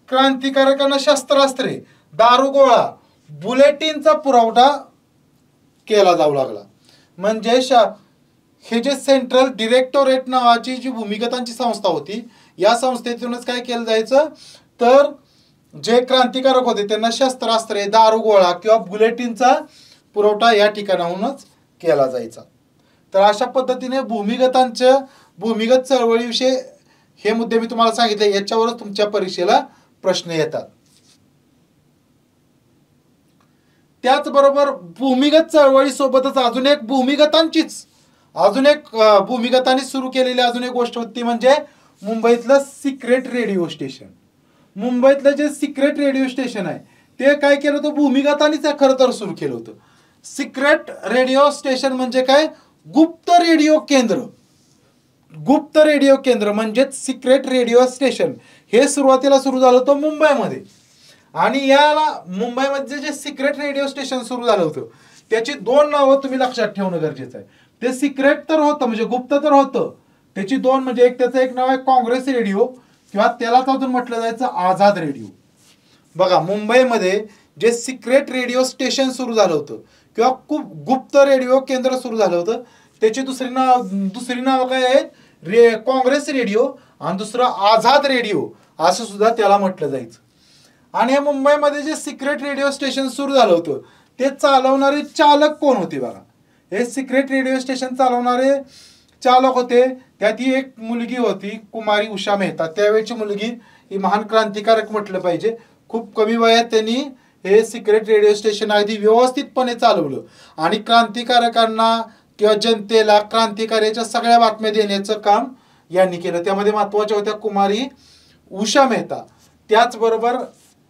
क्रांतिकारकांना शस्त्रास्त्रे, दारुगोळा, बुलेटिनचा पुरवठा केला जाऊ लागला. म्हणजे हे जे सेंट्रल डिरेक्टोरेट नावाची जी भूमिगतांची संस्था होती, या संस्थेतूनच काय केलं जायचं तर जे क्रांतिकारक होते त्यांना शस्त्रास्त्रे, दारुगोळा किंवा बुलेटिनचा पुरवठा या ठिकाणाहूनच केला जायचा. तर अशा पद्धतीने भूमिगत चळवळीविषयी हे मुद्दे मी तुम्हाला सांगितले. याच्यावरच तुमच्या परीक्षेला प्रश्न येतात. त्याचबरोबर भूमिगत चळवळीसोबतच अजून एक भूमिगतांनी सुरू केलेली अजून एक गोष्ट होती म्हणजे मुंबईतलं सिक्रेट रेडिओ स्टेशन. मुंबईतलं जे सिक्रेट रेडिओ स्टेशन आहे ते काय केलं होतं, भूमिगतांनीच खरं तर सुरू केलं होतं. सिक्रेट रेडिओ स्टेशन म्हणजे काय, गुप्त रेडिओ केंद्र. गुप्त रेडिओ केंद्र म्हणजेच सिक्रेट रेडिओ स्टेशन हे सुरुवातीला सुरू झालं होतं मुंबईमध्ये. आणि याला मुंबईमध्ये जे सिक्रेट रेडिओ स्टेशन सुरू झालं होतं त्याची 2 नावं तुम्ही लक्षात ठेवणं गरजेचं आहे. ते सिक्रेट तर होतं म्हणजे गुप्त तर होतं, त्याची 2 म्हणजे त्याचं एक नाव आहे काँग्रेस रेडिओ किंवा त्यालाच अजून म्हटलं जायचं आझाद रेडिओ. बघा मुंबईमध्ये जे सिक्रेट रेडिओ स्टेशन सुरू झालं होतं किंवा खूप गुप्त रेडिओ केंद्र सुरू झालं होतं त्याची दुसरी नाव काय आहेत, काँग्रेस रेडिओ आणि दुसरं आझाद रेडिओ असं सुद्धा त्याला म्हटलं जायचं. आणि हे मुंबईमध्ये जे सिक्रेट रेडिओ स्टेशन सुरू झालं होतं ते चालवणारे चालक कोण होते बघा. हे सिक्रेट रेडिओ स्टेशन चालवणारे चालक होते त्यात ही एक मुलगी होती कुमारी उषा मेहता. त्यावेळची मुलगी ही महान क्रांतिकारक म्हटलं पाहिजे. खूप कमी वयात त्यांनी हे सिक्रेट रेडिओ स्टेशन अगदी व्यवस्थितपणे चालवलं आणि क्रांतिकारकांना किंवा जनतेला क्रांतिकार्याच्या सगळ्या बातम्या देण्याचं काम यांनी केलं. त्यामध्ये महत्त्वाच्या होत्या कुमारी उषा मेहता. त्याचबरोबर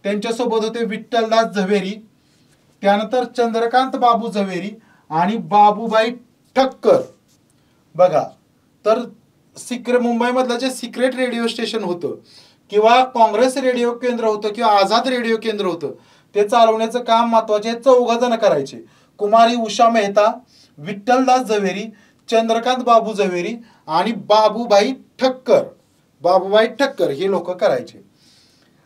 त्यांच्यासोबत होते विठ्ठलदास झवेरी, त्यानंतर चंद्रकांत बाबू झवेरी आणि बाबूबाई ठक्कर. बघा तर मुंबईमधलं जे सिक्रेट रेडिओ स्टेशन होतं किंवा काँग्रेस रेडिओ केंद्र होतं किंवा आझाद रेडिओ केंद्र होतं ते चालवण्याचं काम महत्त्वाचे 4 जण करायचे. कुमारी उषा मेहता, विठ्ठलदास झवेरी, चंद्रकांत बाबू झवेरी आणि बाबूबाई ठक्कर हे लोक करायचे.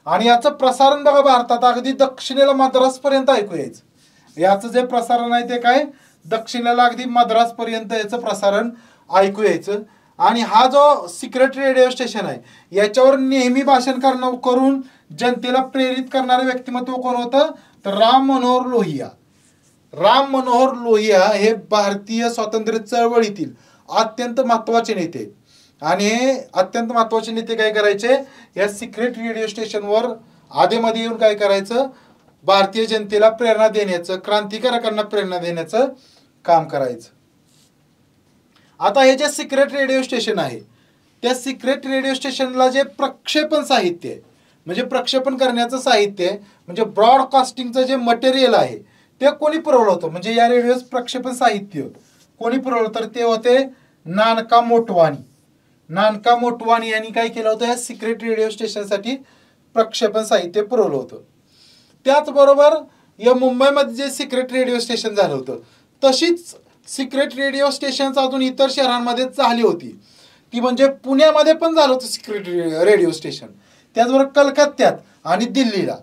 आणि याचं प्रसारण बघा भारतात अगदी दक्षिणेला मद्रासपर्यंत ऐकू यायचं. याचं जे प्रसारण आहे ते काय दक्षिणेला अगदी मद्रासपर्यंत याचं प्रसारण ऐकू यायचं. आणि हा जो सिक्रेट रेडिओ स्टेशन आहे याच्यावर नेहमी भाषण करून जनतेला प्रेरित करणारे व्यक्तिमत्व कोण होतं तर राम मनोहर लोहिया हे भारतीय स्वातंत्र्य चळवळीतील अत्यंत महत्त्वाचे नेते. आणि हे अत्यंत महत्त्वाचे नेते काय करायचे या सिक्रेट रेडिओ स्टेशनवर आधेमध्ये येऊन काय करायचं भारतीय जनतेला प्रेरणा देण्याचं, क्रांतिकारकांना प्रेरणा देण्याचं काम करायचं. आता हे जे सिक्रेट रेडिओ स्टेशन आहे त्या सिक्रेट रेडिओ स्टेशनला जे प्रक्षेपण साहित्य आहे म्हणजे प्रक्षेपण करण्याचं साहित्य आहे म्हणजे ब्रॉडकास्टिंगचं जे मटेरियल आहे ते कोणी पुरवलं होतं म्हणजे या रेडिओ प्रक्षेपण साहित्य कोणी पुरवलं तर ते होते नानका मोटवानी यांनी काय केलं होतं या सिक्रेट रेडिओ स्टेशनसाठी प्रक्षेपण साहित्य पुरवलं होतं. त्याचबरोबर या मुंबईमध्ये जे सिक्रेट रेडिओ स्टेशन झालं होतं तशीच सिक्रेट रेडिओ स्टेशनचा अजून इतर शहरांमध्ये झाली होती. ती म्हणजे पुण्यामध्ये पण झालं होतं सिक्रेट रेडिओ स्टेशन. त्याचबरोबर कलकत्त्यात आणि दिल्लीला,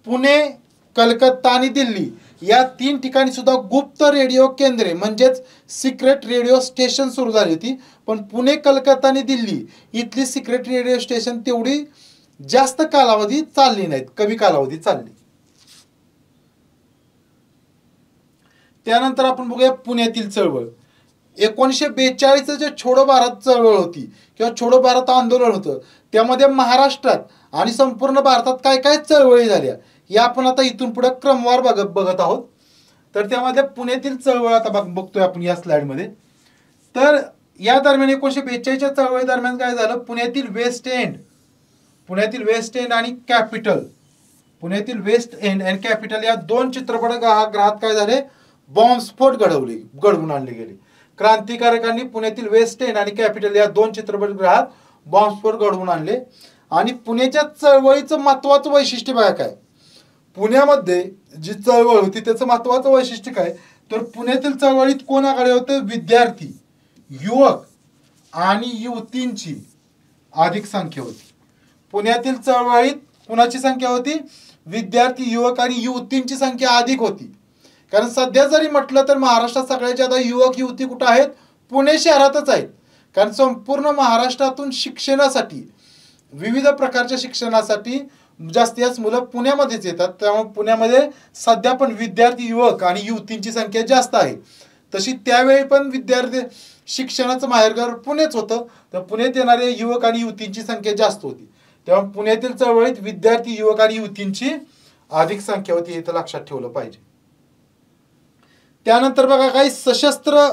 पुणे, कलकत्ता आणि दिल्ली या 3 ठिकाणी सुद्धा गुप्त रेडिओ केंद्रे म्हणजेच सिक्रेट रेडिओ स्टेशन सुरू झाली होती. पण पुणे, कलकत्ता आणि दिल्ली इथली सिक्रेट रेडिओ स्टेशन तेवढी जास्त कालावधी चालली नाहीत, कमी कालावधी चालली. त्यानंतर आपण बघूया पुण्यातील चळवळ. 1942 जे छोडो भारत चळवळ होती किंवा छोडो भारत आंदोलन होतं त्यामध्ये महाराष्ट्रात आणि संपूर्ण भारतात काय काय चळवळी झाल्या या आपण आता इथून पुढे क्रमवार बघत आहोत. तर त्यामध्ये पुण्यातील चळवळ आता बघतोय आपण या स्लाइडमध्ये. तर या दरम्यान 1942च्या चळवळी दरम्यान काय झालं पुण्यातील वेस्ट एंड आणि कॅपिटल या 2 चित्रपटगृहात काय झाले बॉम्बस्फोट घडवून आणले गेले. क्रांतिकारकांनी पुण्यातील वेस्ट एंड आणि कॅपिटल या 2 चित्रपटगृहात बॉम्बस्फोट घडवून आणले. आणि पुण्याच्या चळवळीचं महत्त्वाचं वैशिष्ट्य बघा काय पुण्यामध्ये जी चळवळ होती त्याचं महत्त्वाचं वैशिष्ट्य काय तर पुण्यातील चळवळीत कोण आघाडी होते विद्यार्थी, युवक आणि युवतींची अधिक संख्या होती. पुण्यातील चळवळीत कुणाची संख्या होती विद्यार्थी, युवक आणि युवतींची संख्या अधिक होती. कारण सध्या जरी म्हटलं तर महाराष्ट्रात सगळ्यात जास्त युवक युवती कुठं आहेत पुणे शहरातच आहेत. कारण संपूर्ण महाराष्ट्रातून शिक्षणासाठी विविध प्रकारच्या शिक्षणासाठी जास्तीत मुलं पुण्यामध्येच येतात. त्यामुळे पुण्यामध्ये सध्या पण विद्यार्थी, युवक आणि युवतींची संख्या जास्त आहे. तशी त्यावेळी पण विद्यार्थी शिक्षणाचं माहेरघर पुणेच होतं. तर पुण्यात येणारे युवक आणि युवतींची संख्या जास्त होती. तेव्हा पुण्यातील चळवळीत विद्यार्थी, युवक आणि युवतींची अधिक संख्या होती हे तर लक्षात ठेवलं पाहिजे. त्यानंतर बघा काही सशस्त्र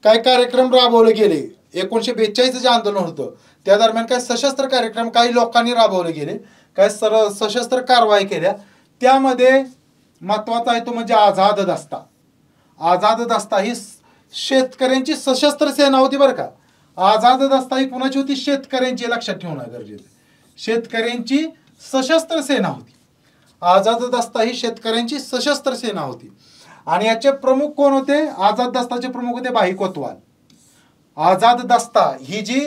काय कार्यक्रम राबवले गेले. 1942 जे आंदोलन होतं त्या दरम्यान काय सशस्त्र कार्यक्रम काही लोकांनी राबवले गेले, काय सशस्त्र कारवाई केल्या. त्यामध्ये महत्त्वाचा आहे तो म्हणजे आझाद दस्ता ही शेतकऱ्यांची सशस्त्र सेना होती बरं का. आझाद दस्ता ही कुणाची होती शेतकऱ्यांची, लक्षात ठेवणं गरजेचं. शेतकऱ्यांची सशस्त्र सेना होती. आझाद दस्ता ही शेतकऱ्यांची सशस्त्र सेना होती. आणि याचे प्रमुख कोण होते? आझाद दस्ताचे प्रमुख होते भाई कोतवाल. आझाद दस्ता ही जी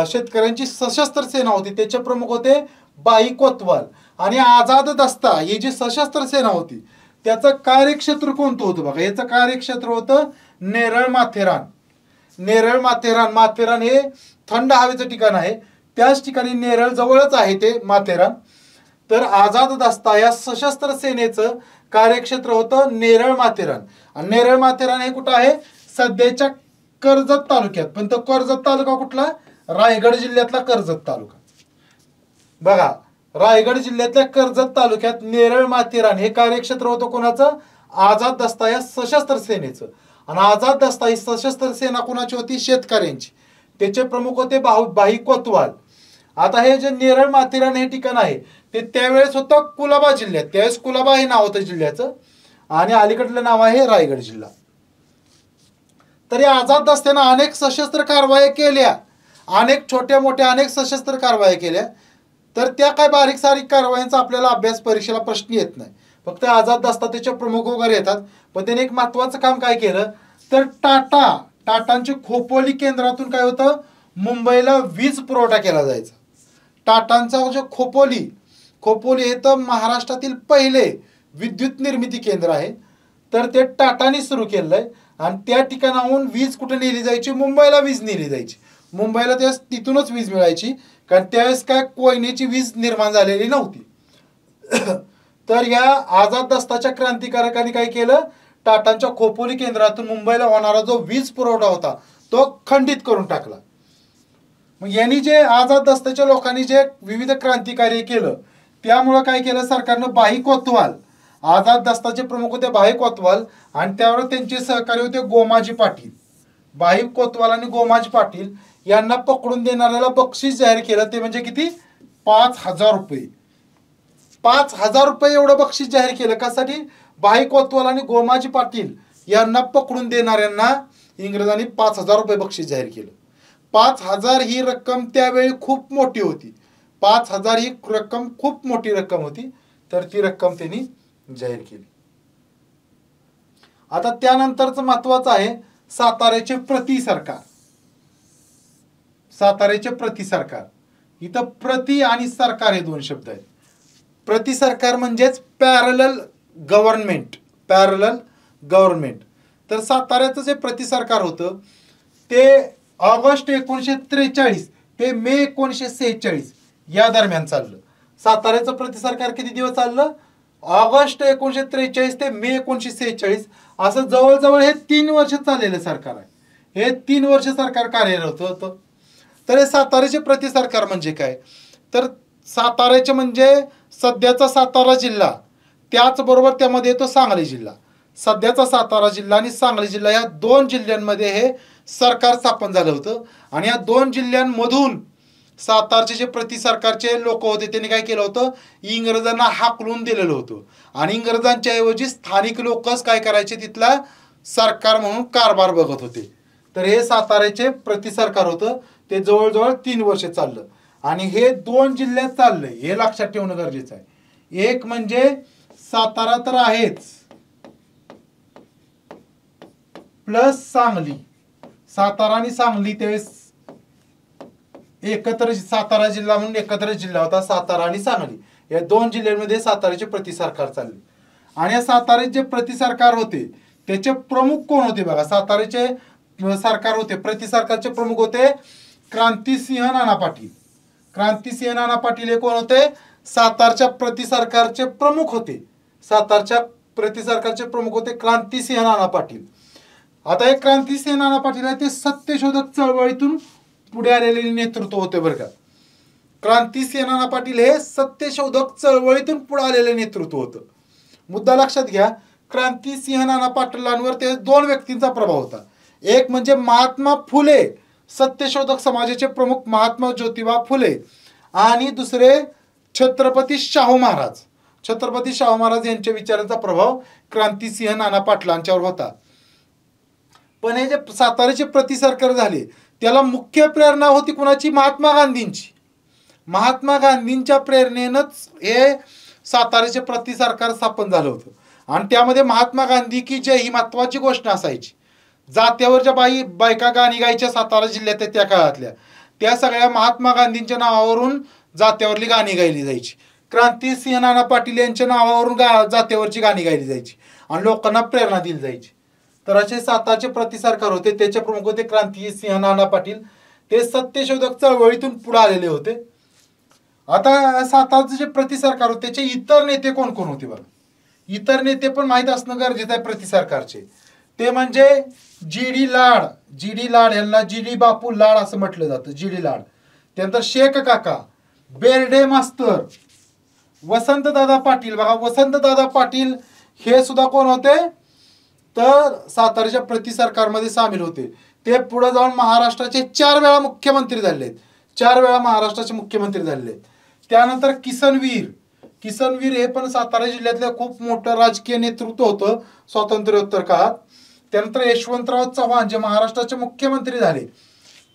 शेतकऱ्यांची सशस्त्र सेना होती त्याचे प्रमुख होते भाई कोतवाल. आणि आझाद दस्ता ही जी सशस्त्र सेना होती त्याचं कार्यक्षेत्र कोणतं होतं बघा. याचं कार्यक्षेत्र होतं नेरळ माथेरान. नेरळ माथेरान, माथेरान हे थंड हवेचं ठिकाण आहे. त्याच ठिकाणी नेरळ जवळच आहे ते माथेरान. तर आझाद दस्ता या सशस्त्र सेनेचं कार्यक्षेत्र होतं नेरळ माथेरान. आणि नेरळ माथेरान हे कुठं आहे? सध्याच्या कर्जत तालुक्यात. पण तो कर्जत तालुका कुठला? रायगड जिल्ह्यातला कर्जत तालुका. बघा, रायगड जिल्ह्यातल्या कर्जत तालुक्यात नेरळ माथेरान हे कार्यक्षेत्र होतं कोणाचं? आझाद दस्ता या सशस्त्र सेनेचं. आणि आझाद दस्ता ही सशस्त्र सेना कोणाची होती? शेतकऱ्यांची. त्याचे प्रमुख होते भाई कोतवाल. आता हे जे नेरळ माथेरान हे ठिकाण आहे ते त्यावेळेस होतं कुलाबा जिल्ह्यात. त्यावेळेस कुलाबा हे नाव होतं जिल्ह्याचं आणि अलीकडलं नाव आहे रायगड जिल्हा. तरी आझाद दस्त्यानं अनेक सशस्त्र कारवाया केल्या, अनेक छोट्या मोठ्या अनेक सशस्त्र कारवाया केल्या. तर त्या काय बारीक सारीक कारवायांचा आपल्याला अभ्यास परीक्षेला प्रश्न येत नाही. फक्त आझाद दस्ता त्याचे प्रमुख वगैरे येतात. पण त्याने एक महत्वाचं काम काय केलं तर टाटांच्या खोपोली केंद्रातून काय होतं? मुंबईला वीज पुरवठा केला जायचा. टाटांचा जो खोपोली हे तर महाराष्ट्रातील पहिले विद्युत निर्मिती केंद्र आहे. तर ते टाटाने सुरू केलंय. आणि त्या ठिकाणाहून वीज कुठे नेली जायची? मुंबईला वीज नेली जायची. मुंबईला त्यावेळेस तिथूनच वीज मिळायची, कारण त्यावेळेस काय कोयनेची वीज निर्माण झालेली नव्हती. तर या आझाद दस्ताच्या क्रांतिकारकांनी काय केलं? टाटांच्या खोपोली केंद्रातून मुंबईला होणारा जो वीज पुरवठा होता तो खंडित करून टाकला. मग यांनी जे आझाद दस्ताच्या लोकांनी जे विविध क्रांतिकार्य केलं त्यामुळं काय केलं सरकारनं? भाई कोतवाल, आझाद दस्ताचे प्रमुख होते भाई कोतवाल आणि त्यावर त्यांचे सहकारी होते गोमाजी पाटील. भाई कोतवाल आणि गोमाजी पाटील यांना पकडून देणाऱ्याला बक्षीस जाहीर केलं. ते म्हणजे किती? 5,000 रुपये. 5,000 रुपये एवढं बक्षीस जाहीर केलं. कशासाठी? भाई कोतवाल आणि गोमाजी पाटील यांना पकडून देणाऱ्यांना इंग्रजांनी 5,000 रुपये बक्षीस जाहीर केलं. 5,000 ही रक्कम त्यावेळी खूप मोठी होती. 5,000 ही रक्कम खूप मोठी रक्कम होती. तर ती रक्कम त्यांनी जाहीर केली. आता त्यानंतरचं महत्वाचं आहे साताऱ्याचे प्रति सरकार. साताऱ्याचे प्रति सरकार. इथं प्रति आणि सरकार हे दोन शब्द आहेत. प्रति सरकार म्हणजेच पॅरलल गव्हर्नमेंट. तर साताऱ्याचं जे प्रति सरकार होतं ते ऑगस्ट 1943 ते मे 1946 या दरम्यान चाललं. साताऱ्याचं प्रति सरकार किती दिवस चाललं? ऑगस्ट 1943 ते मे 1946 असं जवळजवळ हे 3 वर्ष चाललेलं सरकार आहे. हे 3 वर्ष सरकार कार्यरत होतं. तर हे साताऱ्याचे प्रति सरकार म्हणजे काय? तर साताऱ्याचे म्हणजे सध्याचा सातारा जिल्हा, त्याचबरोबर त्यामध्ये येतो सांगली जिल्हा. सध्याचा सातारा जिल्हा आणि सांगली जिल्हा या 2 जिल्ह्यांमध्ये हे सरकार स्थापन झालं होतं. आणि या 2 जिल्ह्यांमधून सातारचे जे प्रति सरकारचे लोक होते त्यांनी काय केलं होतं? इंग्रजांना हाकलून दिलेलं होतं. आणि इंग्रजांच्या ऐवजी स्थानिक लोकच काय करायचे? तिथला सरकार म्हणून कारभार बघत होते. तर हे साताऱ्याचे प्रति सरकार होतं. ते जवळजवळ 3 वर्ष चाललं. आणि हे 2 जिल्ह्यात चाललंय हे लक्षात ठेवणं गरजेचं आहे. एक म्हणजे सातारा तर आहेच, प्लस सांगली. सातारा आणि सांगली त्यावेळेस एकत्र सातारा जिल्हा म्हणून एकत्र जिल्हा होता. सातारा आणि सांगली या 2 जिल्ह्यांमध्ये साताऱ्याचे प्रति सरकार चालले. आणि या साताऱ्याचे जे प्रति सरकार होते त्याचे प्रमुख कोण होते बघा? साताऱ्याचे सरकार होते प्रति सरकारचे प्रमुख होते क्रांतिसिंह नाना पाटील. क्रांतिसिंह नाना पाटील हे कोण होते? सातारच्या प्रति सरकारचे प्रमुख होते. सातारच्या प्रति सरकारचे प्रमुख होते क्रांतिसिंह नाना पाटील. आता हे क्रांतिसिंह नाना पाटील आहे ते सत्यशोधक चळवळीतून पुढे आलेले नेतृत्व होते बरं का. क्रांतिसिंह नाना पाटील हे सत्यशोधक चळवळीतून पुढे आलेले नेतृत्व होतं. मुद्दा लक्षात घ्या. क्रांतिसिंह नाना पाटलांवर ते 2 व्यक्तींचा प्रभाव होता. एक म्हणजे महात्मा फुले, सत्यशोधक समाजाचे प्रमुख महात्मा ज्योतिबा फुले. आणि दुसरे छत्रपती शाहू महाराज. छत्रपती शाहू महाराज यांच्या विचारांचा प्रभाव क्रांतिसिंह नाना पाटलांच्यावर होता. पण हे जे साताऱ्याचे प्रति सरकार झाले त्याला मुख्य प्रेरणा होती कुणाची? महात्मा गांधींची. महात्मा गांधींच्या प्रेरणेनंच हे साताऱ्याचे प्रति सरकार स्थापन झालं होतं आणि त्यामध्ये महात्मा गांधी की जय ही महत्वाची घोषणा असायची. जात्यावरच्या बायका गाणी गायच्या सातारा जिल्ह्यात त्या काळातल्या त्या सगळ्या महात्मा गांधींच्या नावावरून जात्यावरली गाणी गायली जायची. क्रांतिसिंह नाना पाटील यांच्या नावावरून जात्यावरची गाणी गायली जायची आणि लोकांना प्रेरणा दिली जायची. तर असे सातारचे प्रति सरकार होते. त्याचे प्रमुख होते क्रांतिसिंह नाना पाटील. ते सत्यशोधक चळवळीतून पुढे आलेले होते. आता सातारचे जे प्रति सरकार होते त्याचे इतर नेते कोण कोण होते बघा. इतर नेते पण माहीत असणं गरजेचं आहे प्रति सरकारचे. ते म्हणजे जी.डी. लाड. जी.डी. लाड यांना जी.डी. बापू लाड असं म्हटलं जातं. जी.डी. लाड. त्यानंतर शेख काका, बेर्डे मास्तर, वसंतदादा पाटील. बघा वसंतदादा पाटील हे सुद्धा कोण होते तर सातारच्या प्रति सरकारमध्ये सामील होते. ते पुढे जाऊन महाराष्ट्राचे 4 वेळा मुख्यमंत्री झालेत. 4 वेळा महाराष्ट्राचे मुख्यमंत्री झालेत. त्यानंतर किसनवीर हे पण सातारा जिल्ह्यातलं खूप मोठं राजकीय नेतृत्व होतं स्वातंत्र्योत्तर काळात. त्यानंतर यशवंतराव चव्हाण जे महाराष्ट्राचे मुख्यमंत्री झाले,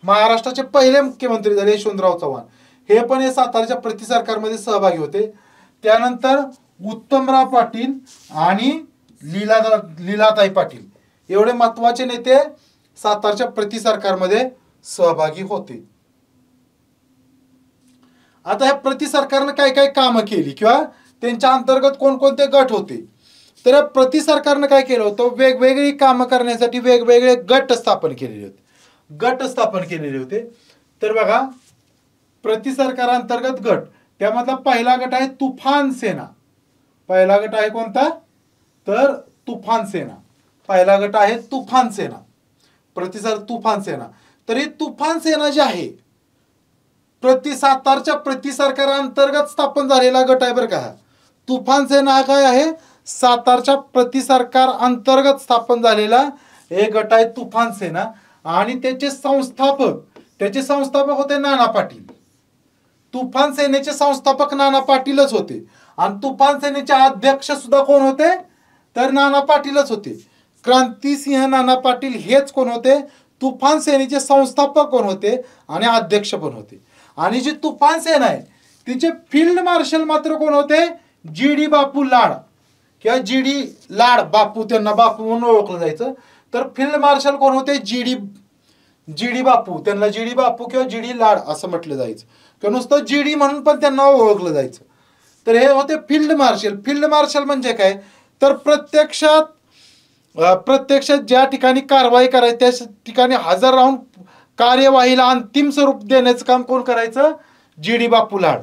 महाराष्ट्राचे पहिले मुख्यमंत्री झाले यशवंतराव चव्हाण, हे पण हे सातारच्या प्रति सरकारमध्ये सहभागी होते. त्यानंतर उत्तमराव पाटील आणि लीलाताई पाटील एवढे महत्वाचे नेते सातारच्या प्रति सरकारमध्ये सहभागी होते. आता या प्रति सरकारनं काय काय कामं केली किंवा त्यांच्या अंतर्गत कोणकोणते गट होते. तर या प्रति सरकारनं काय केलं होतं, वेगवेगळी कामं करण्यासाठी वेगवेगळे गट स्थापन केलेले होते. तर बघा प्रति सरकारांतर्गत गट, त्यामधला पहिला गट आहे तुफान सेना. पहिला गट आहे कोणता तर तुफान सेना. पहिला गट आहे तुफान सेना. तुफान सेना. तर ही तुफान सेना जी आहे सातारच्या प्रति सरकारांतर्गत स्थापन झालेला गट आहे बरं का. तुफान सेना हा काय आहे सातारच्या प्रति सरकार अंतर्गत स्थापन झालेला एक गट आहे तुफान सेना. आणि त्याचे संस्थापक होते नाना पाटील. तुफान सेनेचे संस्थापक नाना पाटीलच होते आणि तुफान सेनेचे अध्यक्ष सुद्धा कोण होते तर नाना पाटीलच होते. क्रांतिसिंह नाना पाटील हेच कोण होते तुफान सेनेचे संस्थापक कोण होते आणि अध्यक्ष पण होते. आणि जी तुफान सेना आहे तिचे फील्ड मार्शल मात्र कोण होते जी.डी. बापू लाड किंवा जी.डी. लाड बापू, त्यांना बापू म्हणून ओळखलं जायचं. तर फील्ड मार्शल कोण होते जी.डी. बापू, त्यांना जी.डी. बापू किंवा जी.डी. लाड असं म्हटलं जायचं किंवा नुसतं जी.डी. म्हणून पण त्यांना ओळखलं जायचं. तर हे होते फील्ड मार्शल. फील्ड मार्शल म्हणजे काय तर प्रत्यक्षात ज्या ठिकाणी कारवाई करायची त्या ठिकाणी हजर राहून कार्यवाहीला अंतिम स्वरूप देण्याचं काम कोण करायचं जी.डी. बापू लाड.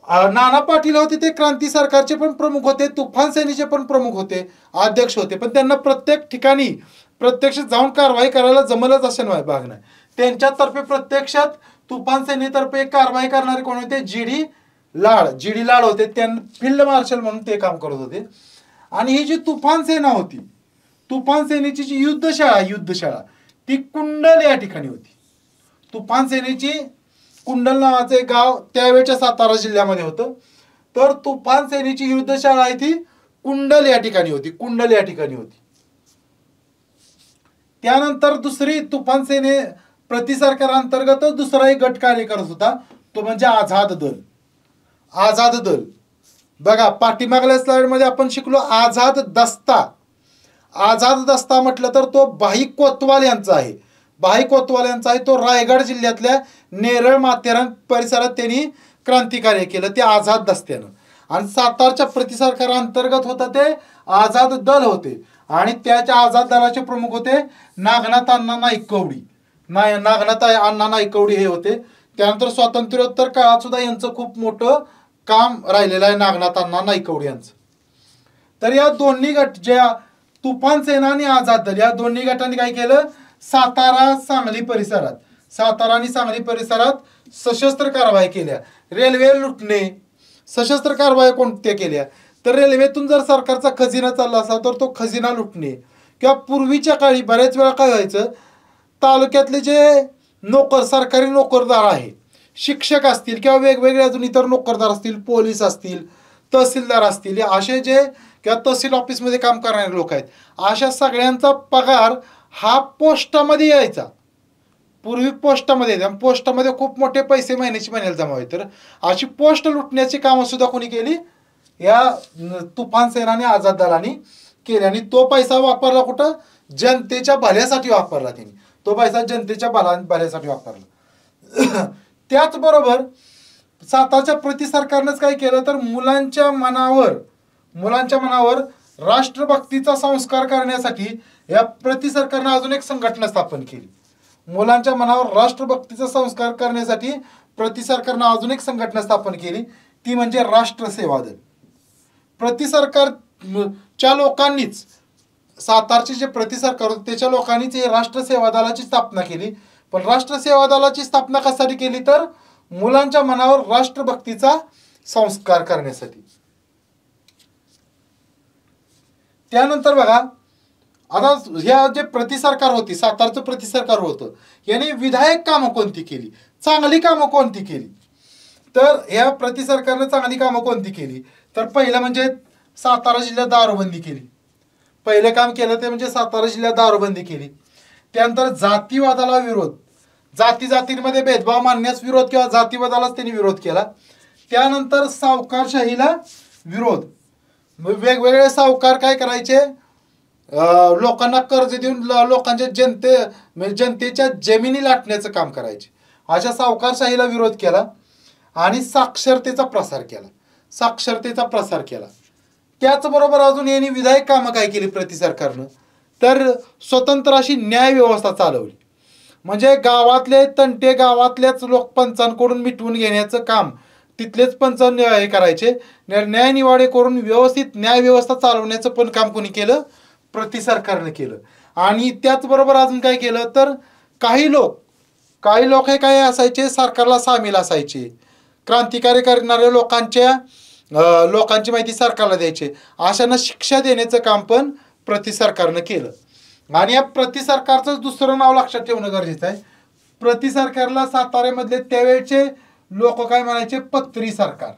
नाना पाटील होते ते क्रांती सरकारचे पण प्रमुख होते, तुफान सेनेचे पण प्रमुख होते, अध्यक्ष होते. पण त्यांना प्रत्येक ठिकाणी प्रत्यक्ष जाऊन कारवाई करायला जमलंच असेल भाग नाही. त्यांच्यातर्फे प्रत्यक्षात तुफान सेनेतर्फे कारवाई करणारे कोण होते जी.डी. लाड होते. त्यांना फील्ड मार्शल म्हणून ते काम करत होते. आणि ही जी तुफान सेना होती, तुफान सेनेची जी युद्धशाळा ती कुंडल या ठिकाणी होती. तुफान सेनेची कुंडल नावाचं एक गाव त्यावेळेच्या सातारा जिल्ह्यामध्ये होतं. तर तुफान सेनेची युद्धशाळा आहे ती कुंडल या ठिकाणी होती. त्यानंतर दुसरी तुफान सेने प्रति सरकारांतर्गत दुसरा एक गट कार्य करत होता, तो म्हणजे आझाद दल. बघा पाठीमागल्या स्लाइडमध्ये आपण शिकलो आझाद दस्ता म्हटलं तर तो भाई कोतवाल यांचा आहे. तो रायगड जिल्ह्यातल्या नेरळ माथेरान परिसरात त्यांनी क्रांतिकार्य केलं ते आझाद दस्त्यानं. आणि सातारच्या प्रति सरकारांतर्गत होतं ते आझाद दल होते. आणि त्याच्या आझाद दलाचे प्रमुख होते नागनाथ अण्णा नाईकवडी हे होते. त्यानंतर स्वातंत्र्योत्तर काळात सुद्धा यांचं खूप मोठं काम राहिलेलं आहे नागनाथ अण्णा नाईकवडी यांचं. तर या दोन्ही गट ज्या तुफान सेना आणि आझाद दल या दोन्ही गटांनी काय केलं सातारा आणि सांगली परिसरात सशस्त्र कारवाई केल्या. रेल्वे लुटणे सशस्त्र कारवाई कोणत्या केल्या तर रेल्वेतून जर सरकारचा खजिना चालला असला तर तो खजिना लुटणे. किंवा पूर्वीच्या काळी बऱ्याच वेळा काय व्हायचं तालुक्यातले जे सरकारी नोकरदार आहे, शिक्षक असतील किंवा वेगवेगळे अजून इतर नोकरदार असतील, पोलीस असतील, तहसीलदार असतील, असे जे किंवा तहसील ऑफिसमध्ये काम करणारे लोक आहेत, अशा सगळ्यांचा पगार हा पोस्टामध्ये यायचा. पूर्वी पोस्टामध्ये पोस्टामध्ये खूप मोठे पैसे महिन्याची महिन्याला जमा व्हायचे. तर अशी पोस्ट लुटण्याची कामं सुद्धा कोणी केली, या तुफान सेना आणि आझाद दलानी केली. आणि तो पैसा वापरला कुठं, जनतेच्या भल्यासाठी वापरला त्यांनी. तो पैसा जनतेच्या भल्यासाठी वापरला. त्याचबरोबर सातारच्या प्रति सरकारनंच काय केलं तर मुलांच्या मनावर राष्ट्रभक्तीचा संस्कार करण्यासाठी या प्रति सरकारनं अजून एक संघटना स्थापन केली. मुलांच्या मनावर राष्ट्रभक्तीचा संस्कार करण्यासाठी प्रति सरकारनं अजून एक संघटना स्थापन केली, ती म्हणजे राष्ट्र सेवा दल. प्रति सरकारच्या लोकांनीच, सातारचे जे प्रति सरकार होते त्याच्या लोकांनीच हे राष्ट्र सेवा दलाची स्थापना केली. पण राष्ट्र सेवा दलाची स्थापना कशासाठी केली तर मुलांच्या मनावर राष्ट्रभक्तीचा संस्कार करण्यासाठी. त्यानंतर बघा, आता ह्या जे प्रति सरकार होती, सातारचं प्रति सरकार होतं, याने विधायक कामं कोणती केली, चांगली कामं कोणती केली. तर ह्या प्रति सरकारनं चांगली कामं कोणती केली तर पहिलं म्हणजे सातारा जिल्ह्यात दारूबंदी केली. पहिलं काम केलं ते म्हणजे सातारा जिल्ह्यात दारूबंदी केली. त्यानंतर जातीवादाला विरोध, जातीमध्ये भेदभाव मानण्यास विरोध किंवा जातीवादालाच त्यांनी विरोध केला. त्यानंतर सावकारशाहीला विरोध. वेगवेगळे सावकार काय करायचे, लोकांना कर्ज देऊन लोकांच्या जनतेच्या जमिनी लाटण्याचं काम करायचे. अशा सावकारशाहीला विरोध केला. आणि साक्षरतेचा प्रसार केला. त्याचबरोबर अजून यांनी विधायक कामं काय केली प्रति सरकारनं तर स्वतंत्र अशी न्याय व्यवस्था चालवली. म्हणजे गावातले तंटे गावातल्याच पंचांकडून मिटवून घेण्याचं काम तिथलेच पंच हे करायचे. न्यायनिवाडे करून व्यवस्थित न्याय व्यवस्था चालवण्याचं पण काम कोणी केलं, प्रति सरकारनं केलं. आणि त्याचबरोबर अजून काय केलं तर काही लोक हे काय असायचे, सरकारला सामील असायचे. क्रांतिकारी करणाऱ्या लोकांची माहिती सरकारला द्यायचे. अशांना शिक्षा देण्याचं काम पण प्रति सरकारनं केलं. आणि या प्रति सरकारचं दुसरं नाव लक्षात ठेवणं गरजेचं आहे. प्रति सरकारला साताऱ्यामधले त्यावेळचे लोक काय म्हणायचे, पत्री सरकार.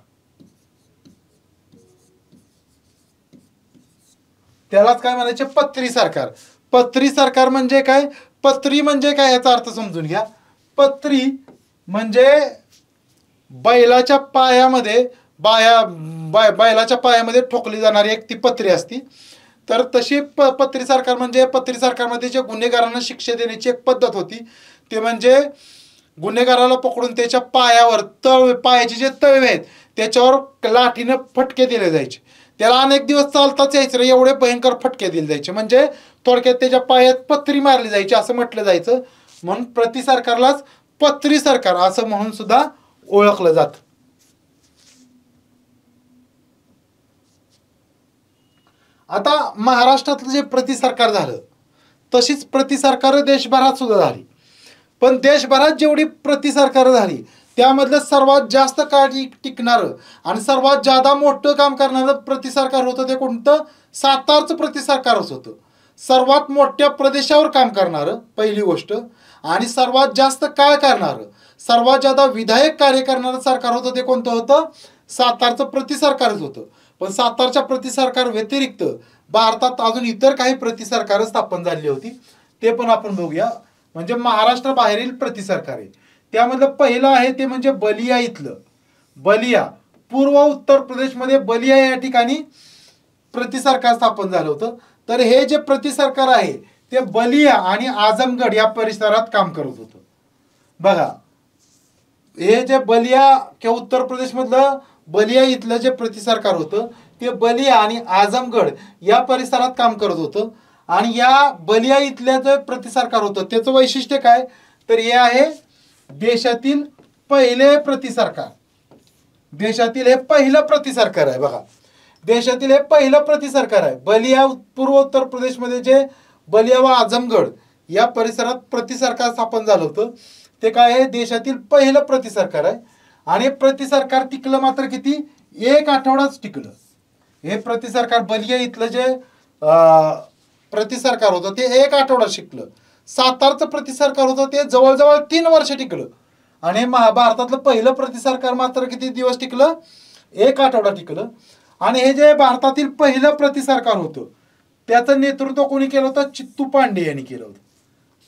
त्यालाच काय म्हणायचे, पत्री सरकार. पत्री सरकार म्हणजे काय, पत्री म्हणजे काय याचा अर्थ समजून घ्या. पत्री म्हणजे बैलाच्या पायामध्ये ठोकली जाणारी एक ती पत्री असती. तर तशी पत्री सरकार म्हणजे पत्री सरकारमध्ये जे गुन्हेगारांना शिक्षा देण्याची एक पद्धत होती, ते म्हणजे गुन्हेगाराला पकडून त्याच्या पायावर पायाचे जे तळवे आहेत त्याच्यावर लाठीनं फटके दिले जायचे. त्याला अनेक दिवस चालताच यायचं, एवढे भयंकर फटके दिले जायचे. म्हणजे थोडक्यात त्याच्या पायात पत्री मारली जायची असं म्हटलं जायचं. म्हणून प्रति सरकारलाच पत्री सरकार असं म्हणून सुद्धा ओळखलं जातं. आता महाराष्ट्रातलं जे प्रति सरकार झालं तशीच प्रति सरकार देशभरात सुद्धा झाली. पण देशभरात जेवढी प्रति सरकार झाली त्यामधलं सर्वात जास्त काळ टिकणारं आणि सर्वात जादा मोठं काम करणारं प्रति सरकार होतं ते कोणतं, सातारचं प्रति सरकारच होतं. सर्वात मोठ्या प्रदेशावर काम करणारं पहिली गोष्ट, आणि सर्वात जास्त काळ करणारं, सर्वात जादा विधायक कार्य करणारं सरकार होतं ते कोणतं होतं, सातारचं प्रति सरकारच होतं. पण सातारच्या प्रति सरकार व्यतिरिक्त भारतात अजून इतर काही प्रति सरकार स्थापन झाली होती, ते पण आपण बघूया. म्हणजे महाराष्ट्राबाहेरील प्रति सरकार आहे. त्यामधलं पहिलं आहे ते म्हणजे बलिया इथलं. बलिया पूर्व उत्तर प्रदेशमध्ये बलिया या ठिकाणी प्रति सरकार स्थापन झालं होतं. तर हे जे प्रति सरकार आहे ते बलिया आणि आजमगड या परिसरात काम करत होतं. बघा, हे जे बलिया किंवा उत्तर प्रदेशमधलं बलिया इथलं जे प्रति सरकार होतं ते बलिया आणि आजमगड या परिसरात काम करत होतं. आणि या बलिया इथल्या जे प्रति सरकार होतं त्याचं वैशिष्ट्य काय तर हे आहे देशातील पहिले प्रति सरकार. देशातील हे पहिलं प्रति सरकार आहे. बघा, देशातील हे पहिलं प्रति सरकार आहे. बलिया पूर्व उत्तर प्रदेशमध्ये जे बलिया व आजमगड या परिसरात प्रति सरकार स्थापन झालं होतं ते काय आहे, देशातील पहिलं प्रति सरकार आहे. आणि प्रति सरकार टिकलं मात्र किती, 1 आठवडाच टिकलं. हे प्रति सरकार बलिया इथलं जे प्रति सरकार होतं ते 1 आठवडा टिकलं. सातारचं प्रति सरकार होतं ते जवळजवळ 3 वर्ष टिकलं. आणि महाभारतातलं पहिलं प्रति सरकार मात्र किती दिवस टिकलं, 1 आठवडा टिकलं. आणि हे जे भारतातील पहिलं प्रति सरकार होतं त्याचं नेतृत्व कोणी केलं होतं, चित्तू पांडे यांनी केलं होतं.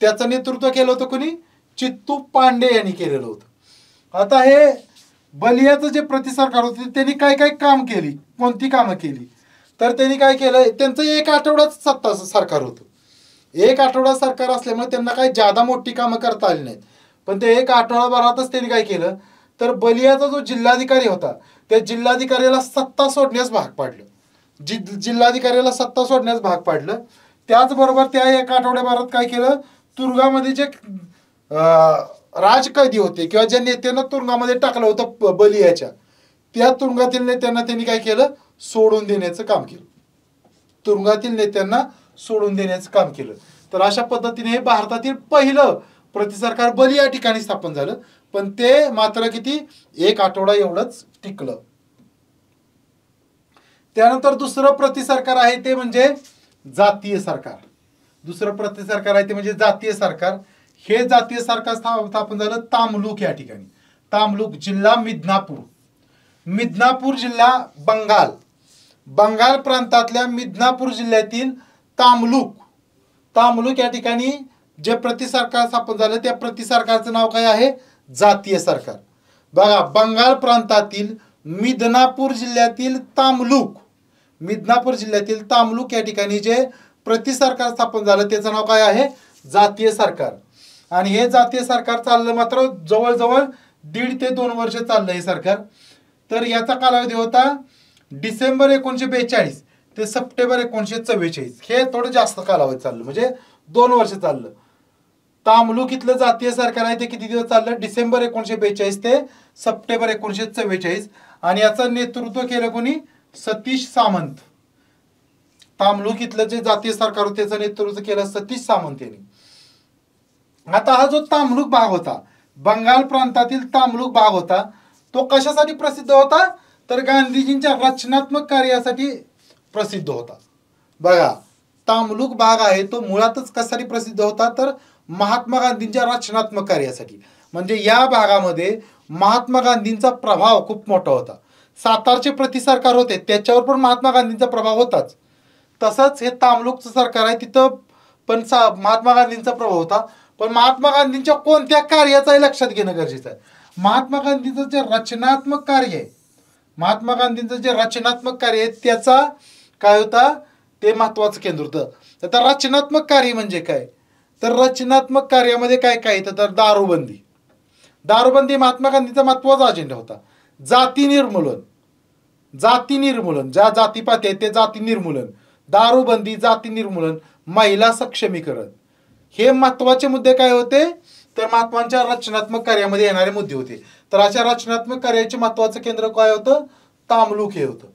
त्याचं नेतृत्व केलं होतं कोणी, चित्तू पांडे यांनी केलेलं होतं। आता हे बलियाचं जे प्रतिसरकार होते त्यांनी काय काय काम केली, कोणती कामं केली, तर त्यांनी काय केलं, त्यांचं 1 आठवड्यात सत्ता सरकार होतं। 1 आठवडा सरकार असल्यामुळे त्यांना काही जादा मोठी कामं करता आली नाहीत, पण ते 1 आठवडाभरातच त्यांनी काय केलं, तर बलियाचा जो जिल्हाधिकारी होता त्या जिल्हाधिकाऱ्याला सत्ता सोडण्यास भाग पाडलं। जिल्हाधिकाऱ्याला सत्ता सोडण्यास भाग पाडलं। त्याचबरोबर त्या 1 आठवड्याभरात काय केलं, तुरुंगामध्ये जे राजकैदी होते किंवा ज्या नेत्यांना तुरुंगामध्ये टाकलं होतं बलियाच्या, त्या तुरुंगातील नेत्यांना त्यांनी काय केलं, सोडून देण्याचं काम केलं। तुरुंगातील नेत्यांना सोडून देण्याचं काम केलं। तर अशा पद्धतीने हे भारतातील पहिलं प्रतिसरकार बली या ठिकाणी स्थापन झालं, पण ते मात्र किती, 1 आठवडा एवढंच टिकलं। त्यानंतर दुसरं प्रतिसरकार आहे ते म्हणजे जातीय सरकार। दुसरं प्रतिसरकार आहे ते म्हणजे जातीय सरकार। हे जातीय सरकार स्थापन झालं तामलुक या ठिकाणी। तामलुक जिल्हा मिदनापूर, मिदनापूर जिल्हा बंगाल, बंगाल प्रांतातल्या मिदनापूर जिल्ह्यातील तामलुक, तामलुक या ठिकाणी जे प्रतिसरकार स्थापन झालं त्या प्रतिसरकारचं नाव काय आहे, जातीय सरकार। बघा, बंगाल प्रांतातील मिदनापूर जिल्ह्यातील तामलुक, मिदनापूर जिल्ह्यातील तामलुक या ठिकाणी जे प्रतिसरकार स्थापन झालं त्याचं नाव काय आहे, जातीय सरकार। आणि हे जातीय सरकार चाललं मात्र जवळजवळ 1.5 ते 2 वर्ष चाललं हे सरकार। तर याचा कालावधी होता डिसेंबर 1942 ते सप्टेंबर 1944। हे थोडं जास्त कालावधी चाललं, म्हणजे 2 वर्ष चाललं। तामलुक इथलं जातीय सरकार आहे ते किती दिवस चाललं, डिसेंबर 1942 ते सप्टेंबर 1944। आणि याचं नेतृत्व केलं कोणी, सतीश सामंत। तामलुक इथलं जे जातीय सरकार होतं त्याचं नेतृत्व केलं सतीश सामंत यांनी। आता हा जो तामलुक भाग होता, बंगाल प्रांतातील तामलुक भाग होता, तो कशासाठी प्रसिद्ध होता, तर गांधीजींच्या रचनात्मक कार्यासाठी प्रसिद्ध होता। बघा, तामलुक भाग आहे तो मुळातच कशासाठी प्रसिद्ध होता, तर महात्मा गांधींच्या रचनात्मक कार्यासाठी। म्हणजे या भागामध्ये महात्मा गांधींचा प्रभाव खूप मोठा होता। सातारचे प्रतिसरकार होते त्याच्यावर पण महात्मा गांधींचा प्रभाव होताच, तसंच हे तामलुकचं सरकार आहे तिथं पण महात्मा गांधींचा प्रभाव होता। पण महात्मा गांधींच्या कोणत्या कार्याचाही लक्षात घेणं गरजेचं आहे। महात्मा गांधींचं जे रचनात्मक कार्य आहे, महात्मा गांधींचं जे रचनात्मक कार्य आहे त्याचा काय होता, ते महत्वाचं केंद्र होतं। तर रचनात्मक कार्य म्हणजे काय, तर रचनात्मक कार्यामध्ये काय काय येतं, तर दारूबंदी, दारूबंदी महात्मा गांधींचा महत्वाचा अजेंडा होता। जाती निर्मूलन, जाती निर्मूलन, ज्या जातीपाती आहेत ते जाती निर्मूलन, दारूबंदी, जाती निर्मूलन, महिला सक्षमीकरण, हे महत्वाचे मुद्दे काय होते, तर महात्मांच्या रचनात्मक कार्यामध्ये येणारे मुद्दे होते। तर अशा रचनात्मक कार्याचे महत्वाचं केंद्र काय होतं, तामलुक हे होतं।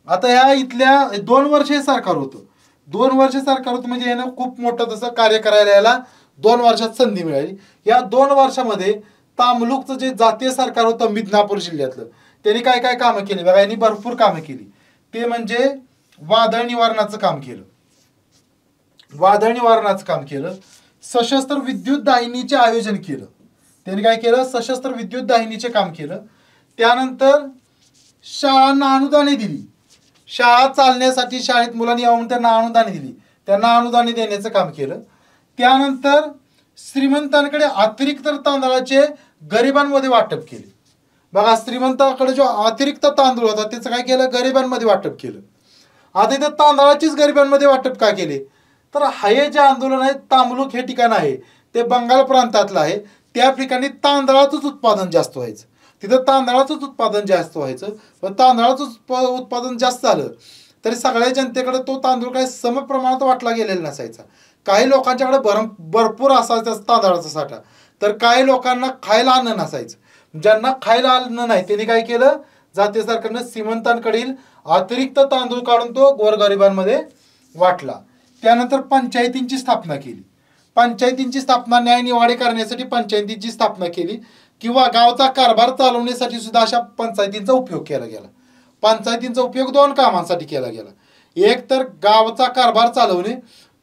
आता ह्या इथल्या 2 वर्ष हे सरकार होतं, 2 वर्ष सरकार होतं, म्हणजे यानं खूप मोठं तसं कार्य करायला याला 2 वर्षात संधी मिळाली। या 2 वर्षामध्ये तामलुकचं जे जातीय सरकार होतं मिदनापूर जिल्ह्यातलं, त्यांनी काय काय कामं केली, बघा यांनी भरपूर कामं केली। ते म्हणजे वादळ निवारणाचं काम केलं, वादळ निवारणाचं काम केलं, सशस्त्र विद्युत दाहिनीचे आयोजन केलं, त्यांनी काय केलं, सशस्त्र विद्युत दाहिनीचे काम केलं। त्यानंतर शाळांना अनुदाने दिली, शाळा चालण्यासाठी शाळेत मुलांनी यावं त्यांना अनुदाने दिली, त्यांना अनुदाने देण्याचं काम केलं। त्यानंतर श्रीमंतांकडे अतिरिक्त तांदळाचे गरिबांमध्ये वाटप केले। बघा, श्रीमंतांकडे जो अतिरिक्त तांदूळ होता त्याचं काय केलं, गरिबांमध्ये वाटप केलं। आता इथं तांदळाचीच गरिबांमध्ये वाटप का केले, तर हे जे आंदोलन आहे, तामलुक हे ठिकाण आहे ते बंगाल प्रांतातलं आहे, त्या ठिकाणी तांदळाचंच उत्पादन जास्त व्हायचं, तिथं तांदळाचंच उत्पादन जास्त व्हायचं। पण तांदळाचं उत्पादन जास्त झालं तरी सगळ्या जनतेकडे तो तांदूळ काही समप्रमाणात वाटला गेलेला नसायचा। काही लोकांच्याकडे भरपूर असायचा तांदळाचा साठा, तर काही लोकांना खायला अन्न नसायचं। ज्यांना खायला अन्न नाही त्यांनी काय केलं, जातीय सरकारनं श्रीमंतांकडील अतिरिक्त तांदूळ काढून तो गोरगरिबांमध्ये वाटला। त्यानंतर पंचायतींची स्थापना केली, पंचायतींची स्थापना न्यायनिवाडे करण्यासाठी पंचायतींची स्थापना केली, किंवा गावचा कारभार चालवण्यासाठी सुद्धा अशा पंचायतींचा उपयोग केला गेला। पंचायतींचा उपयोग 2 कामांसाठी केला गेला, एक तर गावचा कारभार चालवणे,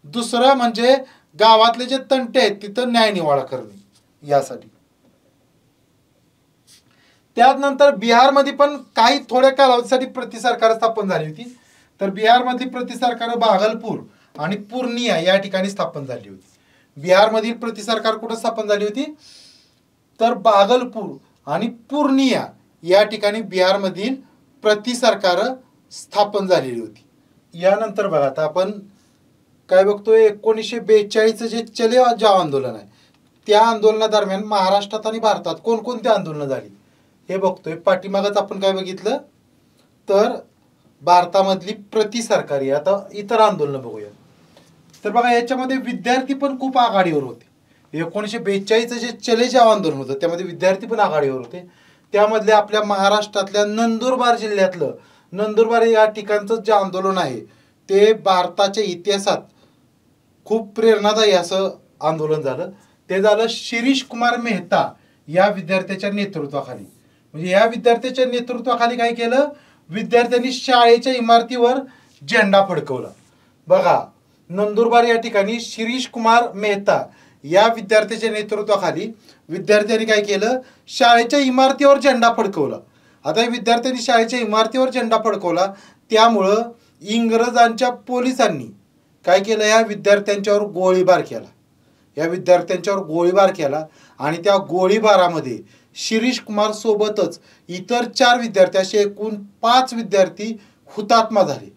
दुसरं म्हणजे गावातले जे तंटे आहेत तिथं न्यायनिवाडा करणे यासाठी। त्यानंतर बिहारमध्ये पण काही थोड्या कालावधीसाठी प्रतिसरकार स्थापन झाली होती। तर बिहारमधली प्रतिसरकार भागलपूर आणि पूर्णिया या ठिकाणी स्थापन झाली होती। बिहारमधील प्रतिसरकार कुठं स्थापन झाली होती, तर भागलपूर आणि पूर्णिया या ठिकाणी बिहारमधील प्रतिसरकार स्थापन झालेली होती। यानंतर बघा आता आपण काय बघतोय, 1942 जे चले जाव आंदोलन आहे त्या आंदोलनादरम्यान महाराष्ट्रात आणि भारतात कोणकोणती आंदोलनं झाली हे बघतोय। पाठीमागच आपण काय बघितलं, तर भारतामधली प्रतिसरकारी, आता इतर आंदोलनं बघूया। तर बघा याच्यामध्ये विद्यार्थी पण खूप आघाडीवर होते। 1942 जे चले जाव आंदोलन होतं त्यामध्ये विद्यार्थी पण आघाडीवर होते। त्यामधले आपल्या महाराष्ट्रातल्या नंदुरबार जिल्ह्यातलं, नंदुरबार या ठिकाणचं जे आंदोलन आहे ते भारताच्या इतिहासात खूप प्रेरणादायी असं आंदोलन झालं। ते झालं शिरीष कुमार मेहता या विद्यार्थ्याच्या नेतृत्वाखाली। म्हणजे या विद्यार्थ्याच्या नेतृत्वाखाली काय केलं, विद्यार्थ्यांनी शाळेच्या इमारतीवर झेंडा फडकवला। बघा नंदुरबार या ठिकाणी शिरीष कुमार मेहता या विद्यार्थ्याच्या नेतृत्वाखाली विद्यार्थ्यांनी काय केलं, शाळेच्या इमारतीवर झेंडा फडकवला। आता या विद्यार्थ्यांनी शाळेच्या इमारतीवर झेंडा फडकवला, त्यामुळं इंग्रजांच्या पोलिसांनी काय केलं, या विद्यार्थ्यांच्यावर गोळीबार केला। या विद्यार्थ्यांच्यावर गोळीबार केला आणि त्या गोळीबारामध्ये शिरीष कुमार सोबतच इतर 4 विद्यार्थी, असे एकूण 5 विद्यार्थी हुतात्मा झाले।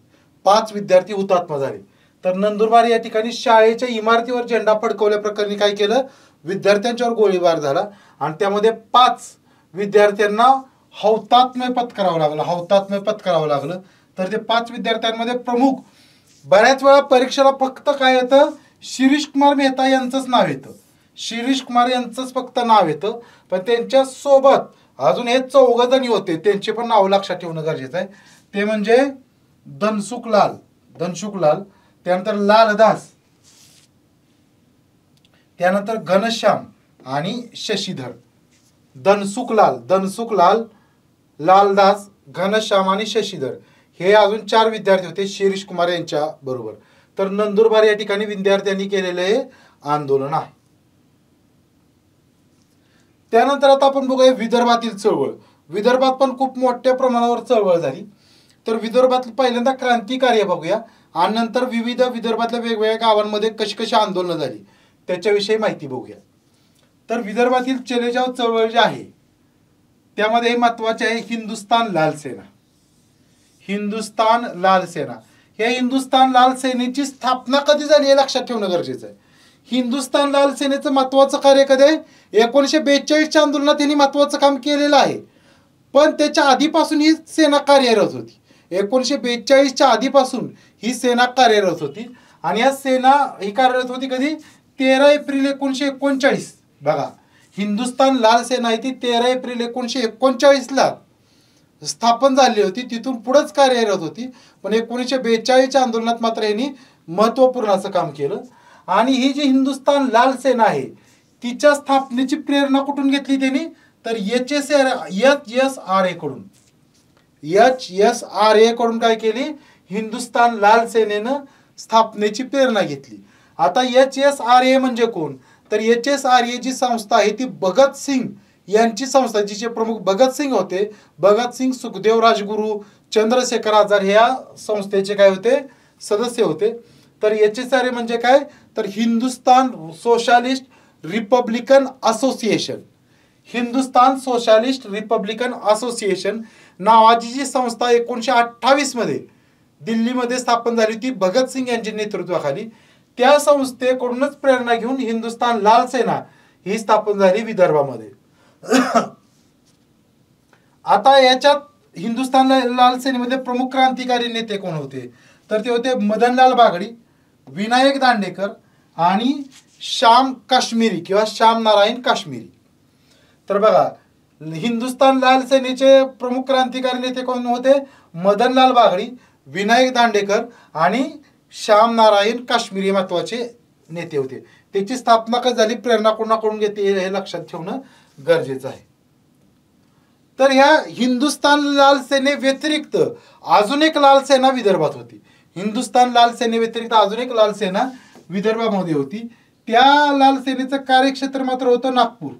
5 विद्यार्थी हुतात्मा झाले। तर नंदुरबार या ठिकाणी शाळेच्या इमारतीवर झेंडा फडकवल्या प्रकरणी काय केलं, विद्यार्थ्यांच्यावर गोळीबार झाला आणि त्यामध्ये 5 विद्यार्थ्यांना हौतात्म्य पत्करावं लागलं। हौतात्म्य पत्करावं लागलं। तर ते 5 विद्यार्थ्यांमध्ये प्रमुख, बऱ्याच वेळा परीक्षेला फक्त काय येतं, शिरीष कुमार मेहता यांचंच नाव येतं, शिरीष कुमार यांचंच फक्त नाव येतं, पण त्यांच्या सोबत अजून हे 4 जणी होते, त्यांचे पण नाव लक्षात ठेवणं गरजेचं आहे। ते म्हणजे धनसुखलाल, त्यानंतर लालदास, त्यानंतर घनश्याम आणि शशीधर। धनसुखलाल, लालदास, घनश्याम आणि शशीधर हे अजून 4 विद्यार्थी होते शिरीष कुमार यांच्या बरोबर। तर नंदुरबार या ठिकाणी विद्यार्थ्यांनी केलेले हे आंदोलन आहे। त्यानंतर आता आपण बघूया विदर्भातील चळवळ। विदर्भात पण खूप मोठ्या प्रमाणावर चळवळ झाली। तर विदर्भात पहिल्यांदा क्रांतिकार्य बघूया आणि नंतर विविध विदर्भातल्या वेगवेगळ्या गावांमध्ये कशी कशी आंदोलनं झाली त्याच्याविषयी माहिती बघूया। तर विदर्भातील चलेजाव चळवळ जी आहे त्यामध्ये महत्त्वाचे आहे हिंदुस्थान लाल सेना। हिंदुस्थान लाल सेना, या हिंदुस्थान लाल सेनेची स्थापना कधी झाली हे लक्षात ठेवणं गरजेचं आहे। हिंदुस्थान लाल सेनेचं महत्त्वाचं कार्य कधी आहे, 1942च्या आंदोलनात त्यांनी महत्त्वाचं काम केलेलं आहे, पण त्याच्या आधीपासून ही सेना कार्यरत होती। 1942च्या आधीपासून ही सेना कार्यरत होती आणि या सेना ही कार्यरत होती कधी, 13 एप्रिल 1939। बघा हिंदुस्थान लाल सेना आहे ती 13 एप्रिल 1939ला स्थापन झाली होती, तिथून पुढेच कार्यरत होती। पण 1942च्या आंदोलनात मात्र यांनी महत्त्वपूर्ण असं काम केलं। आणि ही जी हिंदुस्थान लाल सेना आहे तिच्या स्थापनेची प्रेरणा कुठून घेतली त्यांनी, तर HSRA कडून। HSRA कडून काय केली, हिंदुस्थान लाल सेनेनं स्थापनेची प्रेरणा घेतली। आता HSRA म्हणजे कोण, तर HSRA जी संस्था आहे ती भगतसिंग यांची संस्था, जिचे प्रमुख भगतसिंग होते। भगतसिंग, सुखदेव राजगुरू, चंद्रशेखर आझाद ह्या संस्थेचे काय होते, सदस्य होते। तर HSRA म्हणजे काय, तर Hindustan socialist Republican association. Hindustan socialist Republican association नावाची जी संस्था 1928 मध्ये दिल्लीमध्ये स्थापन झाली होती भगतसिंग यांच्या नेतृत्वाखाली, त्या संस्थेकडूनच प्रेरणा घेऊन हिंदुस्थान लाल सेना ही स्थापन झाली विदर्भामध्ये। आता याच्यात हिंदुस्थान लाल सेनेमध्ये प्रमुख क्रांतिकारी नेते कोण होते, तर ते होते मदनलाल बागडी, विनायक दांडेकर आणि श्याम काश्मीरी किंवा श्याम नारायण काश्मीरी। तर बघा हिंदुस्थान लाल सेनेचे प्रमुख क्रांतिकारी नेते कोण होते, मदनलाल बागडी, विनायक दांडेकर आणि श्याम नारायण काश्मीरी महत्वाचे नेते होते। त्याची स्थापना कधी झाली, प्रेरणा कोणाकडून घेतली हे लक्षात ठेवणं गरजेचं आहे। तर ह्या हिंदुस्थान लाल सेने व्यतिरिक्त अजून एक लाल सेना विदर्भात होती। हिंदुस्थान लाल सेने व्यतिरिक्त अजून एक लाल सेना विदर्भामध्ये होती। त्या लाल सेनेचं कार्यक्षेत्र मात्र होतं नागपूर।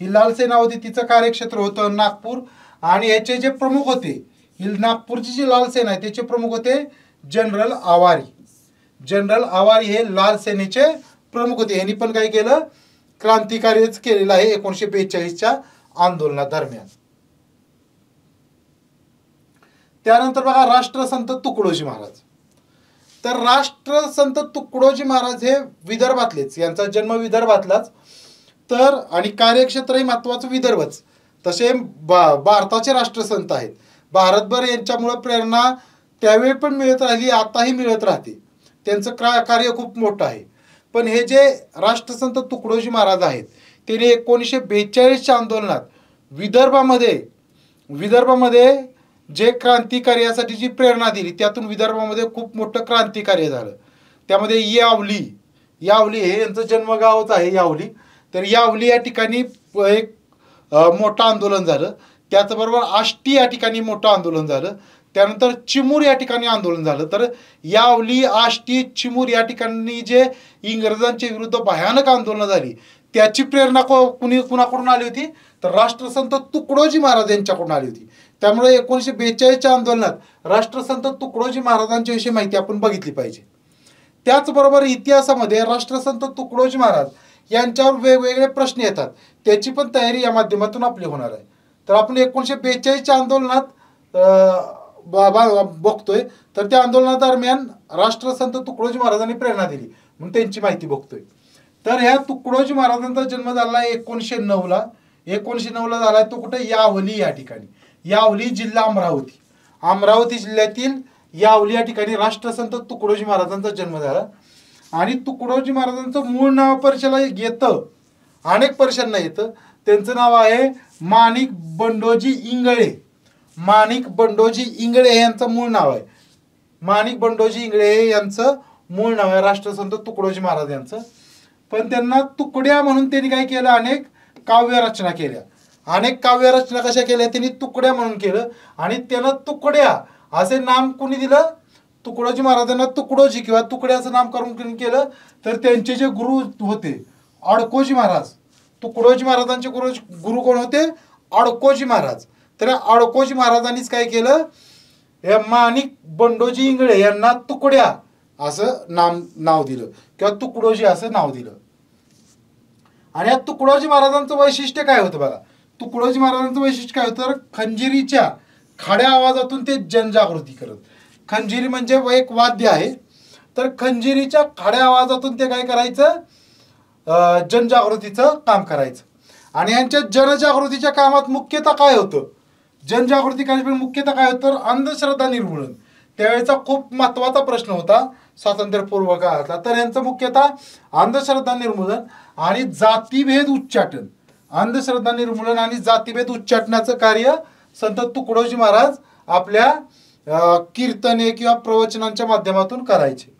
ही लाल सेना होती तिचं कार्यक्षेत्र होतं नागपूर आणि याचे जे प्रमुख होते, ही नागपूरची जी लाल सेना आहे त्याचे प्रमुख होते जनरल आवारी। जनरल आवारी हे लाल सेनेचे प्रमुख होते. यांनी पण काय केलं, क्रांतिकार्यच केलेलं आहे 1942च्या आंदोलनादरम्यान. त्यानंतर बघा राष्ट्रसंत तुकडोजी महाराज. तर राष्ट्रसंत तुकडोजी महाराज हे विदर्भातलेच, यांचा जन्म विदर्भातलाच, तर आणि कार्यक्षेत्रही महत्वाचं विदर्भच. तसे भारताचे राष्ट्रसंत आहेत. भारतभर यांच्यामुळे प्रेरणा त्यावेळी पण मिळत राहिली, आताही मिळत राहते. त्यांचं कार्य खूप मोठं आहे. पण हे जे राष्ट्रसंत तुकडोजी महाराज आहेत, त्यांनी 1942च्या आंदोलनात विदर्भामध्ये जे क्रांतिकार्यासाठी जी प्रेरणा दिली, त्यातून विदर्भामध्ये खूप मोठं क्रांतिकार्य झालं. त्यामध्ये यावली हे यांचं जन्मगावच आहे यावली. तर यावली या ठिकाणी एक मोठं आंदोलन झालं. त्याचबरोबर आष्टी या ठिकाणी मोठं आंदोलन झालं. त्यानंतर चिमूर या ठिकाणी आंदोलन झालं. तर यावली, आष्टी, चिमूर या ठिकाणी जे इंग्रजांच्या विरुद्ध भयानक आंदोलनं झाली, त्याची प्रेरणा कुणाकडून आली होती, तर राष्ट्रसंत तुकडोजी महाराज यांच्याकडून आली होती. त्यामुळे 1942च्या आंदोलनात राष्ट्रसंत तुकडोजी महाराजांच्या विषयी माहिती आपण बघितली पाहिजे. त्याचबरोबर इतिहासामध्ये राष्ट्रसंत तुकडोजी महाराज यांच्यावर वेगवेगळे प्रश्न येतात, त्याची पण तयारी या माध्यमातून आपली होणार आहे. तर आपण 1942च्या आंदोलनात बघतोय. तर त्या आंदोलनादरम्यान राष्ट्रसंत तुकडोजी महाराजांनी प्रेरणा दिली म्हणून त्यांची माहिती बघतोय. तर ह्या तुकडोजी महाराजांचा जन्म झाला 1909ला. 1909ला झाला तो कुठे, यावली या ठिकाणी. यावली जिल्हा अमरावती जिल्ह्यातील यावली या ठिकाणी राष्ट्रसंत तुकडोजी महाराजांचा जन्म झाला. आणि तुकडोजी महाराजांचं मूळ नाव परीक्षेला येतं, अनेक परीक्षांना येतं. त्यांचं नाव आहे माणिक बंडोजी इंगळे. माणिक बंडोजी इंगळे हे यांचं मूळ नाव आहे. माणिक बंडोजी इंगळे हे यांचं मूळ नाव आहे राष्ट्रसंत तुकडोजी महाराज यांचं. पण त्यांना तुकड्या म्हणून त्यांनी काय केलं, अनेक काव्यरचना केल्या. अनेक काव्यरचना कशा केल्या, त्यांनी तुकड्या म्हणून केलं. आणि त्यांना तुकड्या असे नाम कोणी दिलं, तुकडोजी महाराजांना तुकडोजी किंवा तुकड्याचं नामकरण केलं. तर त्यांचे जे गुरु होते अडकोजी महाराज, तुकडोजी महाराजांचे गुरु कोण होते, अडकोजी महाराज. तर अडकोजी महाराजांनीच काय केलं, या माणिक बंडोजी इंगळे यांना तुकड्या असं नाव दिलं किंवा तुकडोजी असं नाव दिलं. आणि या तुकडोजी महाराजांचं वैशिष्ट्य काय होतं बघा. तुकडोजी महाराजांचं वैशिष्ट्य काय होतं, तर खंजिरीच्या खाड्या आवाजातून ते जनजागृती करत. खंजिरी म्हणजे एक वाद्य आहे. तर खंजिरीच्या खाड्या आवाजातून ते काय करायचं, जनजागृतीचं काम करायचं. आणि यांच्या जनजागृतीच्या कामात मुख्यतः काय होतं, जनजागृती कार्यक्रम मुख्यतः काय होतं, अंधश्रद्धा निर्मूलन. त्यावेळेचा खूप महत्त्वाचा प्रश्न होता स्वातंत्र्यपूर्व काळातला. तर यांचं मुख्यतः अंधश्रद्धा निर्मूलन आणि जातीभेद उच्चाटन. अंधश्रद्धा निर्मूलन आणि जातीभेद उच्चाटनाचं कार्य संत तुकडोजी महाराज आपल्या कीर्तने किंवा प्रवचनांच्या माध्यमातून करायचे.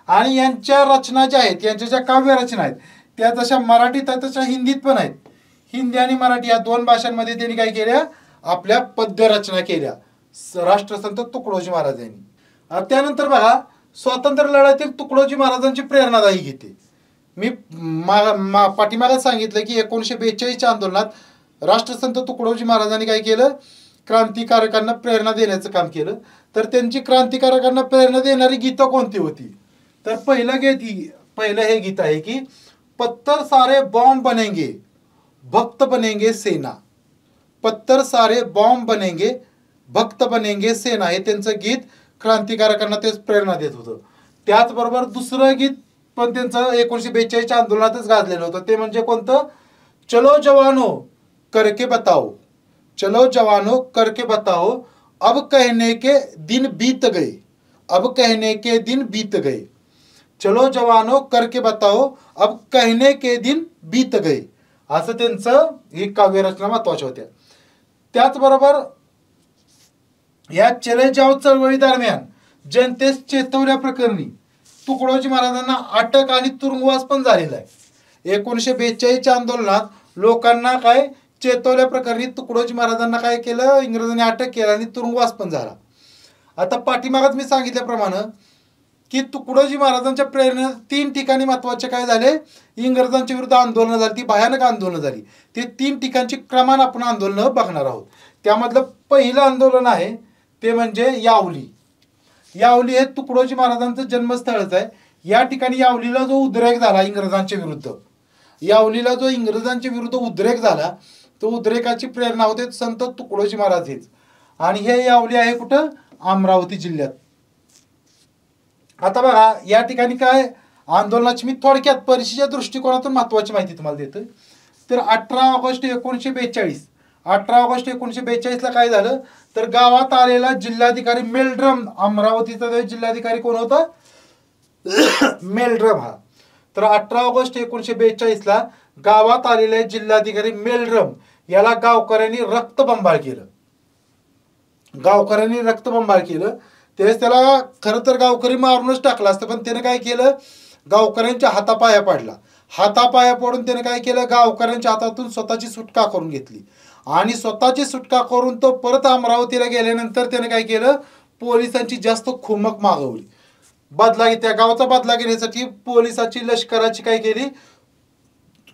आणि यांच्या रचना ज्या आहेत, यांच्या ज्या काव्यरचना आहेत, त्या जशा मराठीत आहेत तशा हिंदीत पण आहेत. हिंदी आणि मराठी या दोन भाषांमध्ये त्यांनी काय केल्या, आपल्या पद्यरचना केल्या राष्ट्रसंत तुकडोजी महाराज यांनी. त्यानंतर बघा स्वातंत्र्य लढ्यातील तुकडोजी महाराजांची प्रेरणादायी गीते. मी पाठीमागे सांगितलं की 1942च्या आंदोलनात राष्ट्रसंत तुकडोजी महाराजांनी काय केलं, क्रांतिकारकांना प्रेरणा देण्याचं काम केलं. तर त्यांची क्रांतिकारकांना प्रेरणा देणारी गीतं कोणती होती, तर पहिलं हे गीत आहे की पत्थर सारे बॉम्ब बनेंगे भक्त बनेंगे सेना. पत्थर सारे बॉम्ब बनेंगे भक्त बनेंगे सेना हे त्यांचं गीत क्रांतिकारकांना तेच प्रेरणा देत होतं. त्याचबरोबर दुसरं गीत पण त्यांचं 1942च्या आंदोलनातच गाजलेलं होतं. ते म्हणजे कोणतं, चलो जवानो करके बताओ, चलो जवानो करके बताओ, अब कहने के दिन बीत गए, अब कहने के दिन बीत गए. चलो जवानो करके बताओ, अब कहने के दिन बीत गए, असं त्यांचं ही काव्यरचना महत्वाच्या होत्या. त्याचबरोबर या चले जाव चळवळी दरम्यान जनतेस चेतवल्या प्रकरणी तुकडोजी महाराजांना अटक आणि तुरुंगवास पण झालेला आहे. 1942च्या आंदोलनात लोकांना काय चेतवल्या प्रकरणी तुकडोजी महाराजांना काय केलं, इंग्रजांनी अटक केलं आणि तुरुंगवास पण झाला. आता पाठीमागच मी सांगितल्याप्रमाणे की तुकडोजी महाराजांच्या प्रेरणेने 3 ठिकाणी महत्त्वाचे काय झाले, इंग्रजांच्या विरुद्ध आंदोलनं झाली, ती भयानक आंदोलनं झाली. ते 3 ठिकाणची क्रमानं आपण आंदोलनं बघणार आहोत. त्यामधलं पहिलं आंदोलन आहे ते म्हणजे यावली. यावली हे तुकडोजी महाराजांचं जन्मस्थळच आहे. या ठिकाणी यावलीला जो उद्रेक झाला इंग्रजांच्या विरुद्ध, यावलीला जो इंग्रजांच्या विरुद्ध उद्रेक झाला, तो उद्रेकाची प्रेरणा होते संत तुकडोजी महाराज हेच. आणि हे यावली आहे कुठं? अमरावती जिल्ह्यात. आता बघा या ठिकाणी काय आंदोलनाची मी थोडक्यात परीक्षेच्या दृष्टिकोनातून महत्वाची माहिती तुम्हाला देतोय. तर 18 ऑगस्ट 1942, 18 ऑगस्ट 1942 ला काय झालं तर गावात आलेला जिल्हाधिकारी मेल्ड्रम, अमरावतीचा जिल्हाधिकारी कोण होता? मेल्ड्रम हा. तर 18 ऑगस्ट 1942 ला गावात आलेले जिल्हाधिकारी मेल्ड्रम याला गावकऱ्यांनी रक्तबंबाळ केलं. गावकऱ्यांनी रक्तबंबाळ केलं. त्यावेळेस त्याला खरं तर गावकरी मारूनच टाकलं असतं, पण त्याने काय केलं, गावकऱ्यांच्या हातापाया पाडला. हातापाया पडून त्याने काय केलं, गावकऱ्यांच्या हातातून स्वतःची सुटका करून घेतली. आणि स्वतःची सुटका करून तो परत अमरावतीला गेल्यानंतर त्याने काय केलं, पोलिसांची जास्त खुमक मागवली. बदला, त्या गावाचा बदला घेण्यासाठी पोलिसाची लष्कराची काय केली,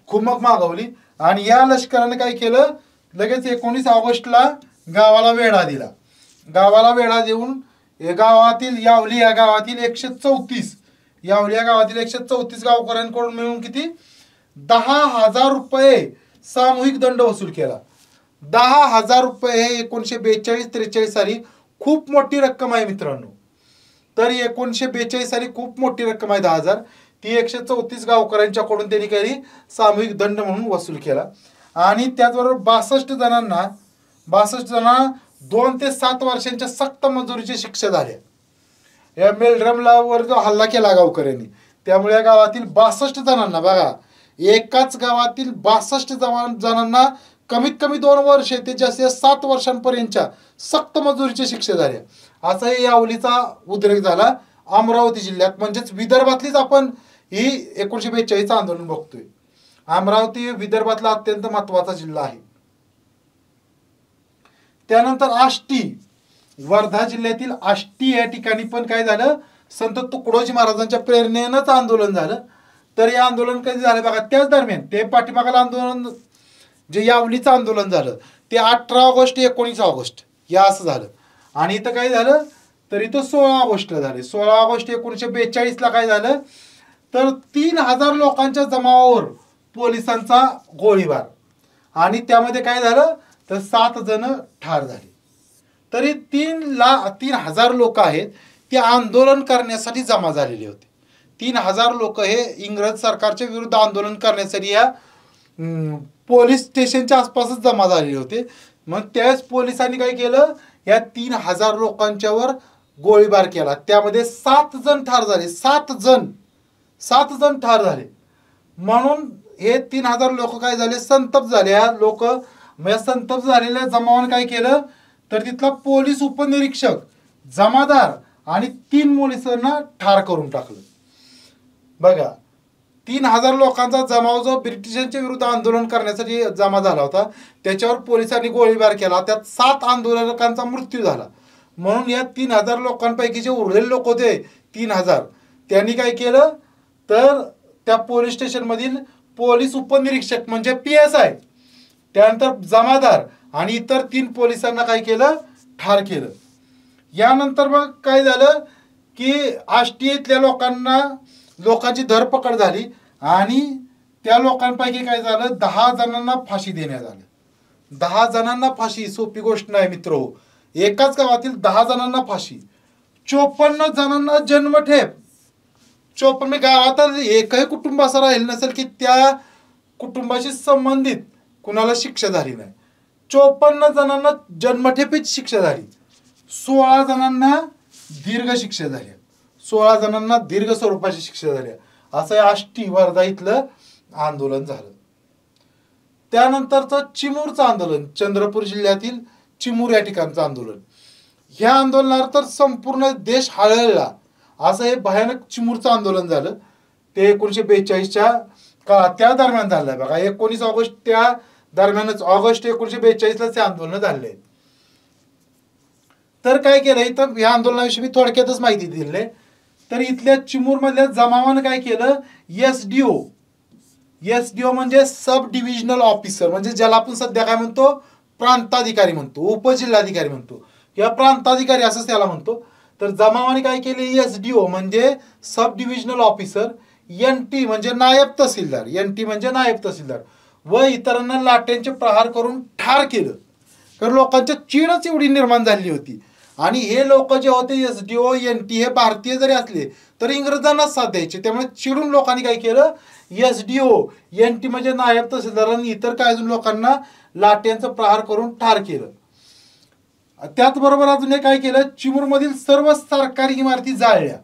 खुमक मागवली. आणि या लष्कराने काय केलं, लगेच 19 ऑगस्टला गावाला वेढा दिला. गावाला वेढा देऊन गावातील यावली या गावातील 134 यावली या गावातील 134 गावकऱ्यांकडून मिळून किती 10,000 रुपये सामूहिक दंड वसूल केला. 10,000 रुपये हे 1942-43 साली खूप मोठी रक्कम आहे मित्रांनो. तर 1942 साली खूप मोठी रक्कम आहे 10,000. ती 134 गावकऱ्यांच्याकडून त्यांनी काही सामूहिक दंड म्हणून वसूल केला. आणि त्याचबरोबर 62 जणांना 2 ते 7 वर्षांच्या सक्त मजुरीची शिक्षा झाल्या. या मेल्ड्रमला वर जो हल्ला केला गावकऱ्यांनी, त्यामुळे या गावातील 62 जणांना, बघा एकाच गावातील 62 जणांना कमीत कमी 2 वर्षे ते जास्तीत 7 वर्षांपर्यंतच्या सक्त मजुरीची शिक्षा झाल्या. असा हे यावलीचा उद्रेक झाला अमरावती जिल्ह्यात. म्हणजेच विदर्भातलीच आपण ही 1942 आंदोलन बघतोय. अमरावती विदर्भातला अत्यंत महत्वाचा जिल्हा आहे. त्यानंतर आष्टी, वर्धा जिल्ह्यातील आष्टी या ठिकाणी पण काय झालं, संत तुकडोजी महाराजांच्या प्रेरणेनंच आंदोलन झालं. तर हे आंदोलन कधी झालं बघा, त्याच दरम्यान ते पाठीमागाला आंदोलन जे यावलीचं आंदोलन झालं ते 18 ऑगस्ट 19 ऑगस्ट या असं झालं. आणि इथं काय झालं तर इथं 16 ऑगस्टला झाले. 16 ऑगस्ट 1942 ला काय झालं तर 3,000 लोकांच्या जमावावर पोलिसांचा गोळीबार. आणि त्यामध्ये काय झालं तर 7 जण ठार झाले. तरी 3,000 लोक आहेत ते आंदोलन करण्यासाठी जमा झालेले होते. 3,000 लोक हे इंग्रज सरकारच्या विरुद्ध आंदोलन करण्यासाठी या पोलीस स्टेशनच्या आसपासच जमा झालेले होते. मग त्यावेळेस पोलिसांनी काय केलं, या 3,000 लोकांच्यावर गोळीबार केला. त्यामध्ये 7 जण ठार झाले. 7 जण ठार झाले. म्हणून हे 3,000 लोक काय झाले, संतप्त झाले. या लोक संतप्त झालेल्या जमावाने काय केलं तर तिथला पोलीस उपनिरीक्षक, जमादार आणि 3 पोलिसांना ठार करून टाकलं. बघा 3,000 लोकांचा जमाव जो ब्रिटिशांच्या विरुद्ध आंदोलन करण्यासाठी जमा झाला होता, त्याच्यावर पोलिसांनी गोळीबार केला. त्यात 7 आंदोलकांचा मृत्यू झाला. म्हणून या 3,000 लोकांपैकी जे उरलेले लोक होते 3,000, त्यांनी काय केलं तर त्या पोलीस स्टेशनमधील पोलीस उपनिरीक्षक म्हणजे PSI, त्यानंतर जमादार आणि इतर 3 पोलिसांना काय केलं, ठार केलं. यानंतर मग काय झालं की आष्टी इथल्या लोकांची धरपकड झाली आणि त्या लोकांपैकी काय झालं 10 जणांना फाशी देण्यात आली. 10 जणांना फाशी सोपी गोष्ट नाही मित्र. एकाच गावातील 10 जणांना फाशी, 54 जणांना जन्मठेप. 54 गावात एकही कुटुंब असं राहील नसेल की त्या कुटुंबाशी संबंधित कुणाला शिक्षा झाली नाही. 54 जणांना जन्मठेपेची शिक्षा झाली. 16 जणांना दीर्घ शिक्षा झाल्या. 16 जणांना दीर्घ स्वरूपाची शिक्षा झाल्या. असं आष्टी वर्धा इथलं आंदोलन झालं. त्यानंतरचं चिमूरचं आंदोलन, चंद्रपूर जिल्ह्यातील चिमूर या ठिकाणचं आंदोलन. ह्या आंदोलनावर तर संपूर्ण देश हळहळला. असं हे भयानक चिमूरचं आंदोलन झालं. ते 1942च्या काळात त्या दरम्यान झालं बघा. 19 ऑगस्ट त्या दरम्यानच, ऑगस्ट 1942ला ते आंदोलन झाले. तर काय केलं इथं या आंदोलनाविषयी मी थोडक्यातच माहिती दिली. तर इथल्या चिमूरमधल्या जमावानं काय केलं, एसडीओ म्हणजे सब डिव्हिजनल ऑफिसर, म्हणजे ज्याला आपण सध्या काय म्हणतो प्रांताधिकारी म्हणतो, उपजिल्हाधिकारी म्हणतो किंवा प्रांताधिकारी असंच त्याला म्हणतो. तर जमावाने काय केले, SDO म्हणजे सब डिव्हिजनल ऑफिसर, NT म्हणजे नायब तहसीलदार, NT म्हणजे नायब तहसीलदार, व इतरांना लाट्यांचे प्रहार करून ठार केलं. तर लोकांच्या चीडच एवढी निर्माण झाली होती. आणि हे लोक जे होते SDO NT हे भारतीय जरी असले तरी इंग्रजांनाच साथ द्यायचे. त्यामुळे चिडून लोकांनी काय केलं, SDO NT म्हणजे नायब तहसीलदारांनी इतर काही अजून लोकांना लाट्यांचं प्रहार करून ठार केलं. त्याचबरोबर अजून काय केलं, चिमूरमधील सर्व सरकारी इमारती जाळल्या.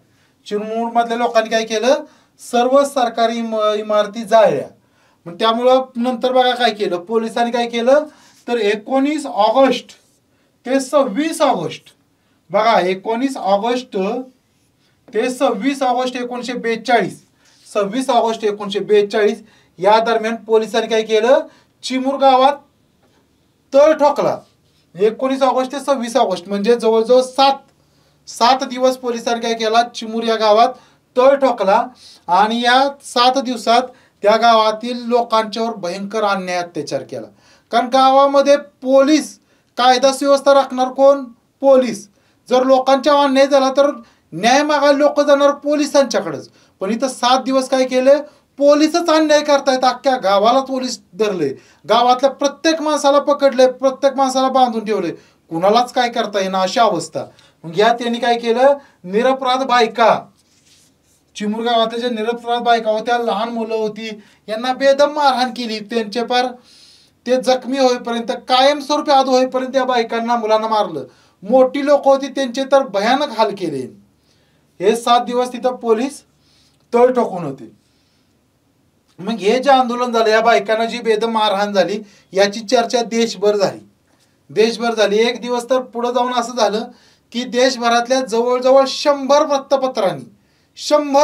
चिमूरमधल्या लोकांनी काय केलं, सर्व सरकारी इमारती जाळल्या. मग त्यामुळं नंतर बघा काय केलं, पोलिसांनी काय केलं तर 19 ऑगस्ट ते 26 ऑगस्ट, बघा 19 ऑगस्ट ते 26 ऑगस्ट 1942, 26 ऑगस्ट 1942 या दरम्यान पोलिसांनी काय केलं, चिमूर गावात तळ ठोकला. 19 ऑगस्ट ते 26 ऑगस्ट म्हणजे जवळजवळ 7 दिवस पोलिसांनी काय केला, चिमूर या गावात तळ ठोकला. आणि या 7 दिवसात त्या गावातील लोकांच्यावर भयंकर अन्याय अत्याचार केला. कारण गावामध्ये पोलीस, कायदा सुव्यवस्था राखणार कोण, पोलीस. जर लोकांच्या अन्याय झाला तर न्याय मागायला लोक जाणार पोलिसांच्याकडेच. पण इथं 7 दिवस काय केले, पोलीसच अन्याय करतायत. अख्ख्या गावाला पोलीस धरले, गावातल्या प्रत्येक माणसाला पकडले, प्रत्येक माणसाला बांधून ठेवले, कुणालाच काय करता येईना अशी अवस्था. मग या त्यांनी काय केलं, निरपराध बायका, चिमूर गावातल्या ज्या निरपराध बायका होत्या, लहान मुलं होती, यांना बेदम मारहाण केली. त्यांचे पार ते जखमी होईपर्यंत, कायमस्वरूपी आद होईपर्यंत त्या बायकांना मुलांना मारलं. मोठी लोक होती त्यांचे तर भयानक हाल केले. हे 7 दिवस तिथं पोलीस तळ ठोकून होते. मग हे जे आंदोलन झालं, या बायकांना जी बेदम मारहाण झाली याची चर्चा देशभर झाली. एक दिवस तर पुढे जाऊन असं झालं की देशभरातल्या जवळजवळ 100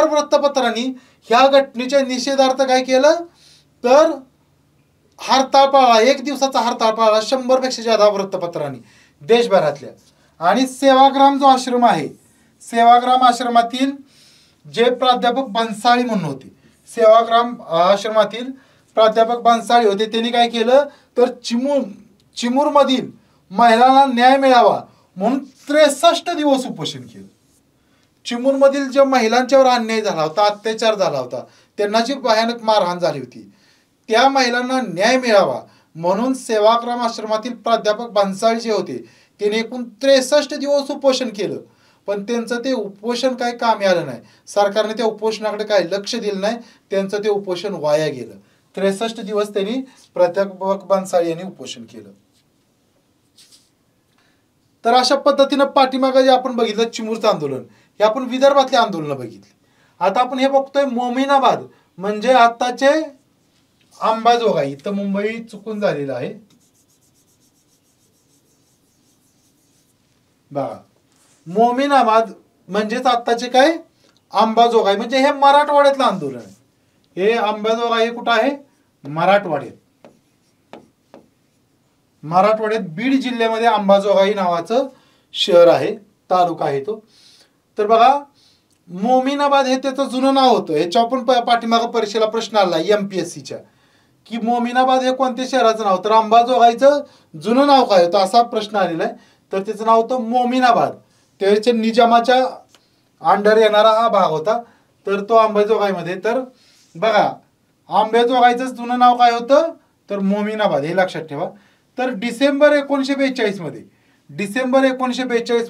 वृत्तपत्रांनी ह्या घटनेच्या निषेधार्थ काय केलं तर हरताळ पाळला. 1 दिवसाचा हरताळ पाळला 100पेक्षा जादा वृत्तपत्रांनी देशभरातल्या. आणि सेवाग्राम जो आश्रम आहे, सेवाग्राम आश्रमातील जे प्राध्यापक भन्साळी म्हणून होते, सेवाग्राम आश्रमातील प्राध्यापक भन्साळी होते, त्यांनी काय केलं तर चिमूरमधील महिलांना न्याय मिळावा म्हणून 63 दिवस उपोषण केलं. चिमूरमधील ज्या महिलांच्यावर अन्याय झाला होता, अत्याचार झाला होता, त्यांना जी भयानक मारहाण झाली होती, त्या महिलांना न्याय मिळावा म्हणून सेवाग्राम आश्रमातील प्राध्यापक भन्साळी जे होते त्यांनी एकूण 63 दिवस उपोषण केलं. पण त्यांचं ते उपोषण काही कामी आलं नाही. सरकारने त्या उपोषणाकडे काही लक्ष दिलं नाही. त्यांचं ते उपोषण वाया गेलं. 63 दिवस त्यांनी प्राध्यापक भन्साळी यांनी उपोषण केलं. तर अशा पद्धतीनं पाठीमागे जे आपण बघितलं चिमूरचं आंदोलन, हे आपण विदर्भातले आंदोलन बघितली. आता आपण हे बघतोय मोमिनाबाद म्हणजे आताचे अंबाजोगाई. इथं मुंबई चुकून झालेलं आहे बघा. मोमिनाबाद म्हणजेच आत्ताचे काय अंबाजोगाई, म्हणजे हे मराठवाड्यातलं आंदोलन आहे. हे अंबाजोगाई कुठं आहे, मराठवाड्यात बीड जिल्ह्यामध्ये अंबाजोगाई नावाचं शहर आहे, तालुका आहे तो. तर बघा मोमिनाबाद हे त्याचं जुनं नाव होतं. ह्याच्यावर पण पाठीमागं परीक्षेला प्रश्न आला MPSCच्या की मोमिनाबाद हे कोणत्या शहराचं नाव, तर अंबाजोगाईचं जुनं नाव काय होतं असा प्रश्न आलेला आहे. तर त्याचं नाव होतं मोमिनाबाद. त्याच्या निजामाच्या अंडर येणारा हा भाग होता. तर तो अंबाजोगाईमध्ये, तर बघा अंबाजोगाईचं जुनं नाव काय होतं तर मोमिनाबाद, हे लक्षात ठेवा. तर डिसेंबर 1942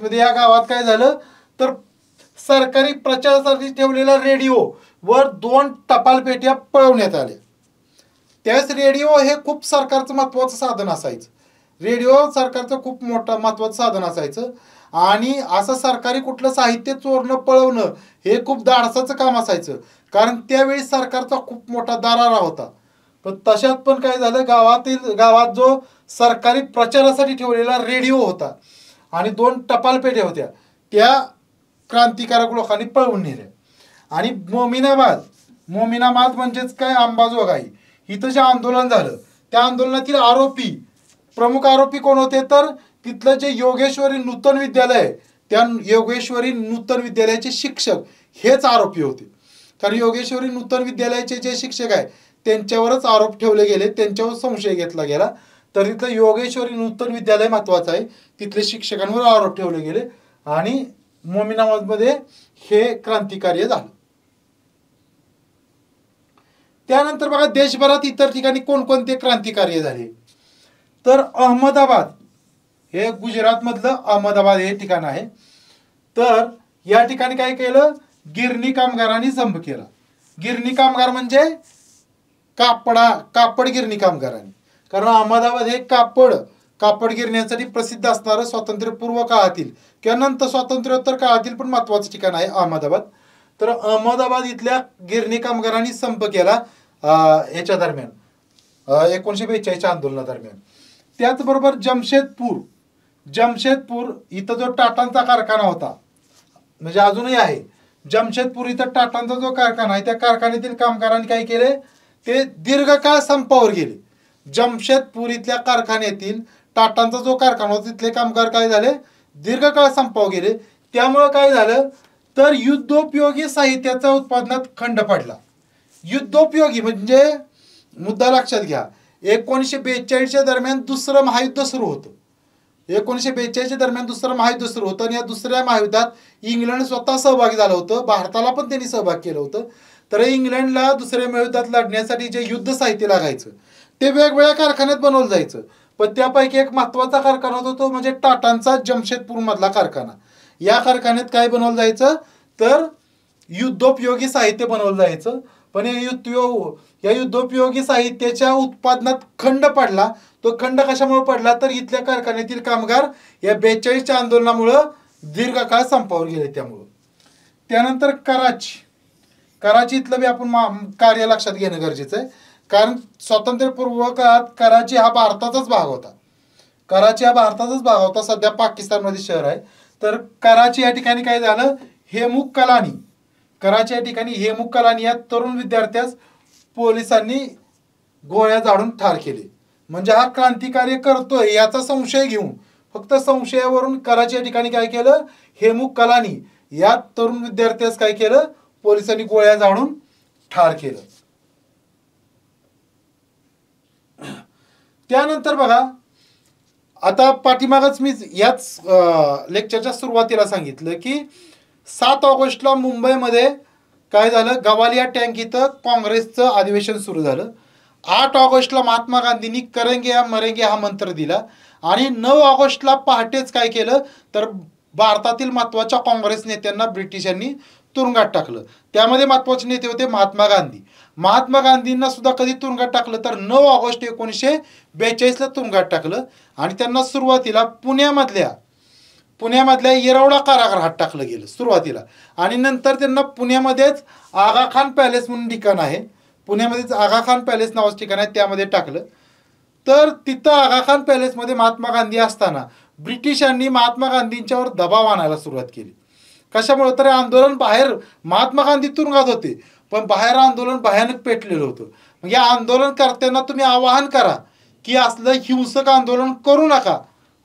मध्ये या गावात काय झालं तर सरकारी प्रचारासाठी ठेवलेल्या रेडिओ वर 2 टपाल पेट्या पळवण्यात आल्या. त्यावेळेस रेडिओ हे खूप सरकारचं महत्वाचं साधन असायचं. रेडिओ सरकारचं खूप मोठं महत्वाचं साधन असायचं. आणि असं सरकारी कुठलं साहित्य चोरणं पळवणं हे खूप धाडसाचं काम असायचं, कारण त्यावेळी सरकारचा खूप मोठा दरारा होता. पण तशात पण काय झालं, गावात जो सरकारी प्रचारासाठी ठेवलेला रेडिओ होता आणि 2 टपाल पेट्या होत्या, त्या क्रांतिकारक लोकांनी पळवून नेल्या. आणि मोमिनाबाद म्हणजेच काय अंबाजोगाई, इथं जे आंदोलन झालं त्या आंदोलनातील प्रमुख आरोपी कोण होते तर तिथलं जे योगेश्वरी नूतन विद्यालय, त्या योगेश्वरी नूतन विद्यालयाचे शिक्षक हेच आरोपी होते. कारण योगेश्वरी नूतन विद्यालयाचे जे शिक्षक आहे त्यांच्यावरच आरोप ठेवले गेले, त्यांच्यावर संशय घेतला गेला. तर तिथलं योगेश्वरी नूतन विद्यालय महत्वाचं आहे, तिथले शिक्षकांवर आरोप ठेवले गेले आणि मोमिनाबादमध्ये हे क्रांतिकार्य झालं. त्यानंतर बघा देशभरात इतर ठिकाणी कोणकोणते क्रांतिकार्य झाले. तर अहमदाबाद हे गुजरातमधलं अहमदाबाद हे ठिकाण आहे. तर या ठिकाणी काय केलं, गिरणी कामगारांनी संप केला. गिरणी कामगार म्हणजे कापड गिरणी कामगारांनी, कारण अहमदाबाद हे कापड गिरण्यासाठी प्रसिद्ध असणारं स्वातंत्र्यपूर्व काळातील किंवा नंतर स्वातंत्र्योत्तर काळातील पण महत्वाचं ठिकाण आहे अहमदाबाद. तर अहमदाबाद इथल्या गिरणी कामगारांनी संप केला याच्या दरम्यान 1942 आंदोलनादरम्यान. त्याचबरोबर जमशेदपूर इथं जो टाटांचा कारखाना होता, म्हणजे अजूनही आहे जमशेदपूर इथं टाटांचा जो कारखाना आहे, त्या कारखान्यातील कामगारांनी काय केले, ते दीर्घकाळ संपावर गेले. जमशेदपूर इथल्या कारखान्यातील टाटांचा जो कारखाना होता तिथले कामगार काय झाले, दीर्घकाळ संपावर गेले. त्यामुळं काय झालं, तर युद्धोपयोगी साहित्याच्या उत्पादनात खंड पडला. युद्धोपयोगी म्हणजे मुद्दा लक्षात घ्या, 1942च्या दरम्यान दुसरं महायुद्ध सुरू होतं. 1942च्या दरम्यान दुसरं महायुद्ध सुरू होतं आणि या दुसऱ्या महायुद्धात इंग्लंड स्वतः सहभागी झालं होतं. भारताला पण त्यांनी सहभाग केलं होतं. तर इंग्लंडला दुसऱ्या महायुद्धात लढण्यासाठी जे युद्ध साहित्य लागायचं ते वेगवेगळ्या कारखान्यात बनवलं जायचं. पण त्यापैकी एक महत्त्वाचा कारखाना होता तो म्हणजे टाटांचा जमशेदपूरमधला कारखाना. या कारखान्यात काय बनवलं जायचं, तर युद्धोपयोगी साहित्य बनवलं जायचं. पण या युद्धोपयोगी साहित्याच्या उत्पादनात खंड पडला. तो खंड कशामुळे पडला, तर इथल्या कारखान्यातील कामगार या 42च्या आंदोलनामुळं दीर्घकाळ संपावर गेले त्यामुळं. त्यानंतर कराची इथलं बी आपण कार्य लक्षात घेणं गरजेचं आहे, कारण स्वातंत्र्यपूर्व काळात कराची हा भारताचाच भाग होता. सध्या पाकिस्तानमध्ये शहर आहे. तर कराची या ठिकाणी काय झालं, कराची या ठिकाणी हेमुख कलानी या तरुण विद्यार्थ्यास पोलिसांनी गोळ्या झाडून ठार केले. म्हणजे हा क्रांतिकार्य करतोय याचा संशय घेऊन, फक्त संशयावरून कराची या ठिकाणी काय केलं, हेमुख कलानी या तरुण विद्यार्थ्यास काय केलं, पोलिसांनी गोळ्या झाडून ठार केलं. त्यानंतर बघा, आता पाठीमागच मी याच लेक्चरच्या सुरुवातीला सांगितलं की 7 ऑगस्टला मुंबईमध्ये काय झालं, गवालिया टँक इथं काँग्रेसचं अधिवेशन सुरू झालं. 8 ऑगस्टला महात्मा गांधींनी करेंगे या मरेंगे हा मंत्र दिला आणि 9 ऑगस्टला पहाटेच काय केलं, तर भारतातील महत्त्वाच्या काँग्रेस नेत्यांना ब्रिटिशांनी तुरुंगात टाकलं. त्यामध्ये महत्त्वाचे नेते होते महात्मा गांधींना सुद्धा कधी तुरुंगात टाकलं, तर 9 ऑगस्ट 1942ला तुरुंगात टाकलं आणि त्यांना सुरुवातीला पुण्यामधल्या येरवडा कारागृहात टाकलं गेलं सुरुवातीला. आणि नंतर त्यांना पुण्यामध्येच आगा खान पॅलेस म्हणून ठिकाण आहे, पुण्यामध्येच आगा खान पॅलेस नावाचं ठिकाण आहे, त्यामध्ये टाकलं. तर तिथं आगा खान पॅलेसमध्ये महात्मा गांधी असताना ब्रिटिशांनी महात्मा गांधींच्यावर दबाव आणायला सुरुवात केली. कशामुळे, तर आंदोलन बाहेर महात्मा गांधी तुरुंगात होते, पण बाहेर आंदोलन भयानक पेटलेलं होतं. मग या आंदोलनकर्त्यांना तुम्ही आवाहन करा की असलं हिंसक आंदोलन करू नका,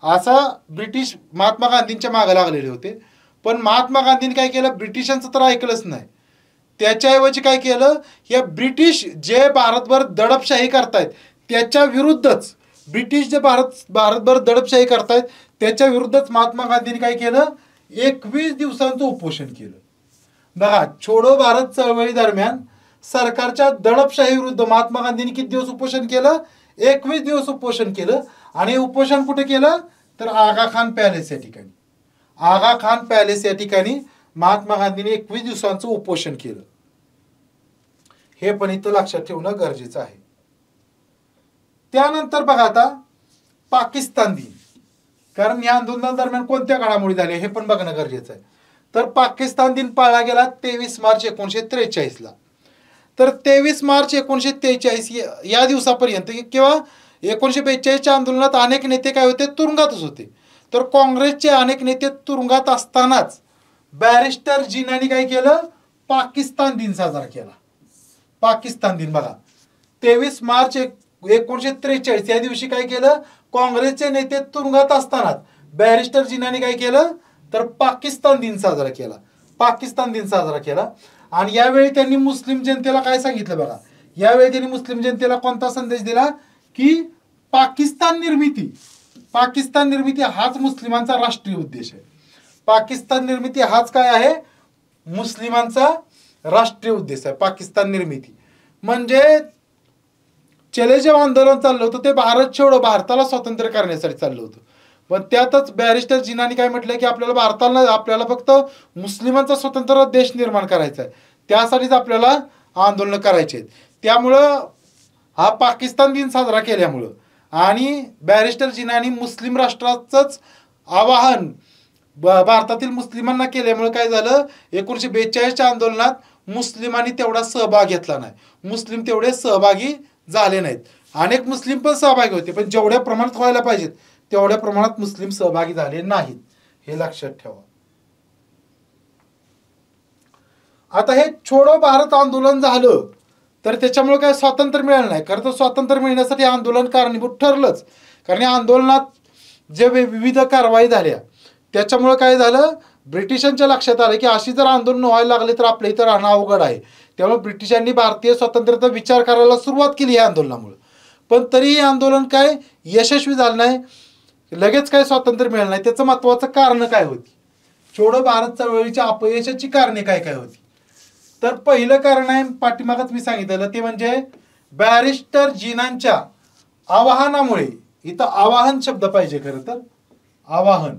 असा ब्रिटिश महात्मा गांधींच्या मागे लागलेले होते. पण महात्मा गांधींनी काय केलं, ब्रिटिशांचं तर ऐकलंच नाही. त्याच्याऐवजी काय केलं, या ब्रिटिश जे भारतभर दडपशाही करतायत त्याच्या विरुद्धच, ब्रिटिश जे भारतभर दडपशाही करतायत त्याच्या विरुद्धच महात्मा गांधींनी काय केलं, 21 दिवसांचं उपोषण केलं. बघा, छोडो भारत चळवळी दरम्यान सरकारच्या दडपशाही विरुद्ध महात्मा गांधींनी किती दिवस उपोषण केलं, 21 दिवस उपोषण केलं. आणि उपोषण कुठे केलं, तर आगा खान पॅलेस या ठिकाणी. आगा खान पॅलेस या ठिकाणी महात्मा गांधींनी 21 दिवसांचं उपोषण केलं. हे पण इथं लक्षात ठेवणं गरजेचं आहे. त्यानंतर बघा आता पाकिस्तान दिन, कारण या आंदोलनादरम्यान कोणत्या घडामोडी झाल्या हे पण बघणं गरजेचं आहे. तर पाकिस्तान दिन पाळला गेला 23 मार्च 1943ला. तर 23 मार्च 1943 या दिवसापर्यंत किंवा 1942च्या आंदोलनात अनेक नेते काय होते, तुरुंगातच होते. तर काँग्रेसचे अनेक नेते तुरुंगात असतानाच बॅरिस्टर जिनानी काय केलं, पाकिस्तान दिन साजरा केला. पाकिस्तान दिन बघा, 23 मार्च 1943 या दिवशी काय केलं, काँग्रेसचे नेते तुरुंगात असतानाच बॅरिस्टर जिनानी काय केलं, तर पाकिस्तान दिन साजरा केला. आणि यावेळी त्यांनी मुस्लिम जनतेला काय सांगितलं बघा, यावेळी त्यांनी मुस्लिम जनतेला कोणता संदेश दिला की पाकिस्तान निर्मिती हाच मुस्लिमांचा राष्ट्रीय उद्देश आहे. पाकिस्तान निर्मिती हाच काय आहे, मुस्लिमांचा राष्ट्रीय उद्देश आहे पाकिस्तान निर्मिती. म्हणजे चले जे आंदोलन चाललं होतं ते भारत छोडो, भारताला स्वतंत्र करण्यासाठी चाललं होतं. पण त्यातच बॅरिस्टर जिनानी काय म्हटलंय की आपल्याला फक्त मुस्लिमांचा स्वतंत्र देश निर्माण करायचा आहे, त्यासाठीच आपल्याला आंदोलन करायचे आहेत. त्यामुळं हा पाकिस्तान दिन साजरा केल्यामुळं आणि बॅरिस्टर जिनानी मुस्लिम राष्ट्राचंच आवाहन भारतातील मुस्लिमांना केल्यामुळे काय झालं, 1942च्या आंदोलनात मुस्लिमांनी तेवढा सहभाग घेतला नाही, मुस्लिम तेवढे सहभागी झाले नाहीत. अनेक मुस्लिम पण सहभागी होते, पण जेवढ्या प्रमाणात व्हायला पाहिजेत तेवढ्या प्रमाणात मुस्लिम सहभागी झाले नाहीत, हे लक्षात ठेवा. आता हे छोडो भारत आंदोलन झालं तर त्याच्यामुळे काय स्वातंत्र्य मिळालं नाही. खरं तर स्वातंत्र्य मिळण्यासाठी आंदोलन कारणीभूत ठरलंच, कारण या आंदोलनात जे विविध कारवाई झाल्या त्याच्यामुळे काय झालं, ब्रिटिशांच्या लक्षात आलं की अशी जर आंदोलन व्हायला लागले तर आपल्या इथं राहणं अवघड आहे. त्यामुळे ब्रिटिशांनी भारतीय स्वातंत्र्याचा विचार करायला सुरुवात केली या आंदोलनामुळे. पण तरीही आंदोलन काय यशस्वी झालं नाही, लगेच काय स्वातंत्र्य मिळालं नाही. त्याचं महत्त्वाचं कारण काय होती, छोडो भारत चळवळीच्या अपयशाची कारणे काय काय होती. तर पहिलं कारण आहे, पाठीमागच मी सांगितलेलं, ते म्हणजे बॅरिस्टर जिनांच्या आवाहनामुळे. इथं आवाहन शब्द पाहिजे खरं तर, आवाहन.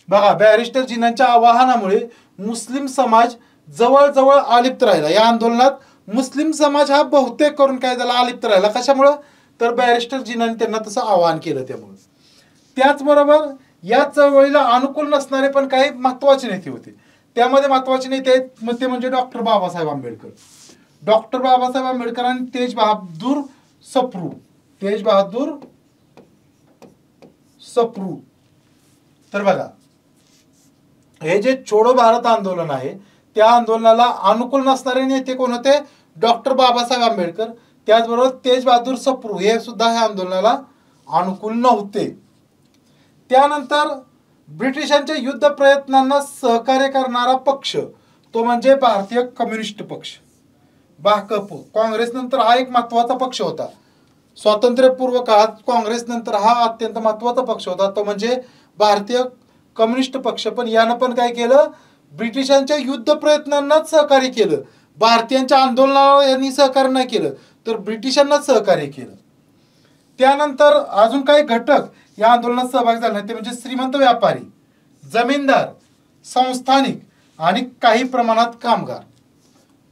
बघा, बॅरिस्टर जिनांच्या आवाहनामुळे मुस्लिम समाज जवळजवळ अलिप्त राहिला. या आंदोलनात मुस्लिम समाज हा बहुतेक करून काय झाला, अलिप्त राहिला. कशामुळं, तर बॅरिस्टर जिनांनी त्यांना तसं आवाहन केलं त्यामुळे. त्याचबरोबर या चळवळीला अनुकूल नसणारे पण काही महत्वाचे नेते होते. त्यामध्ये महत्वाचे नेते ते म्हणजे डॉक्टर बाबासाहेब आंबेडकर. डॉक्टर बाबासाहेब आंबेडकर आणि तेज बहादूर सप्रू. तेज बहादूर सप्रू. तर बघा, हे जे छोडो भारत आंदोलन आहे त्या आंदोलनाला अनुकूल नसणारे नेते कोण होते, डॉक्टर बाबासाहेब आंबेडकर. त्याचबरोबर तेज बहादूर सप्रू हे सुद्धा ह्या आंदोलनाला अनुकूल नव्हते. त्यानंतर ब्रिटिशांच्या युद्ध प्रयत्नांना सहकार्य करणारा पक्ष तो म्हणजे भारतीय कम्युनिस्ट पक्ष, भाकप. काँग्रेस नंतर हा एक महत्वाचा पक्ष होता. स्वातंत्र्यपूर्व काळात काँग्रेस नंतर हा अत्यंत महत्वाचा पक्ष होता, तो म्हणजे भारतीय कम्युनिस्ट पक्ष. पण यानं पण काय केलं, ब्रिटिशांच्या युद्ध प्रयत्नांनाच सहकार्य केलं. भारतीयांच्या आंदोलनाला यांनी सहकार्य नाही केलं, तर ब्रिटिशांनाच सहकार्य केलं. त्यानंतर अजून काही घटक या आंदोलनात सहभागी झाले ते म्हणजे श्रीमंत व्यापारी, जमीनदार, संस्थानिक आणि काही प्रमाणात कामगार.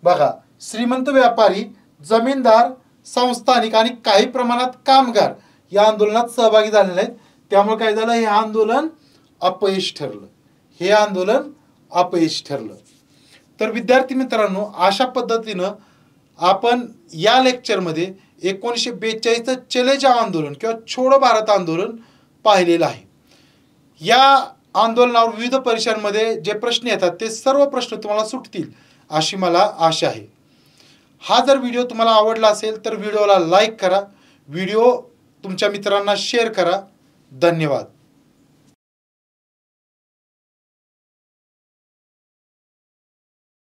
बघा, श्रीमंत व्यापारी, जमीनदार, संस्थानिक आणि काही प्रमाणात कामगार या आंदोलनात सहभागी झालेले आहेत. त्यामुळे काय झालं, हे आंदोलन अपयश ठरलं. हे आंदोलन अपयश ठरलं. तर विद्यार्थी मित्रांनो, अशा पद्धतीनं आपण या लेक्चरमध्ये 1942चं चले जाव आंदोलन किंवा छोडो भारत आंदोलन पाहिलेलं आहे. या आंदोलनावर विविध परीक्षांमध्ये जे प्रश्न येतात ते सर्व प्रश्न तुम्हाला सुटतील अशी मला आशा आहे. हा जर व्हिडिओ तुम्हाला आवडला असेल तर व्हिडिओला लाईक करा, व्हिडिओ तुमच्या मित्रांना शेअर करा. धन्यवाद.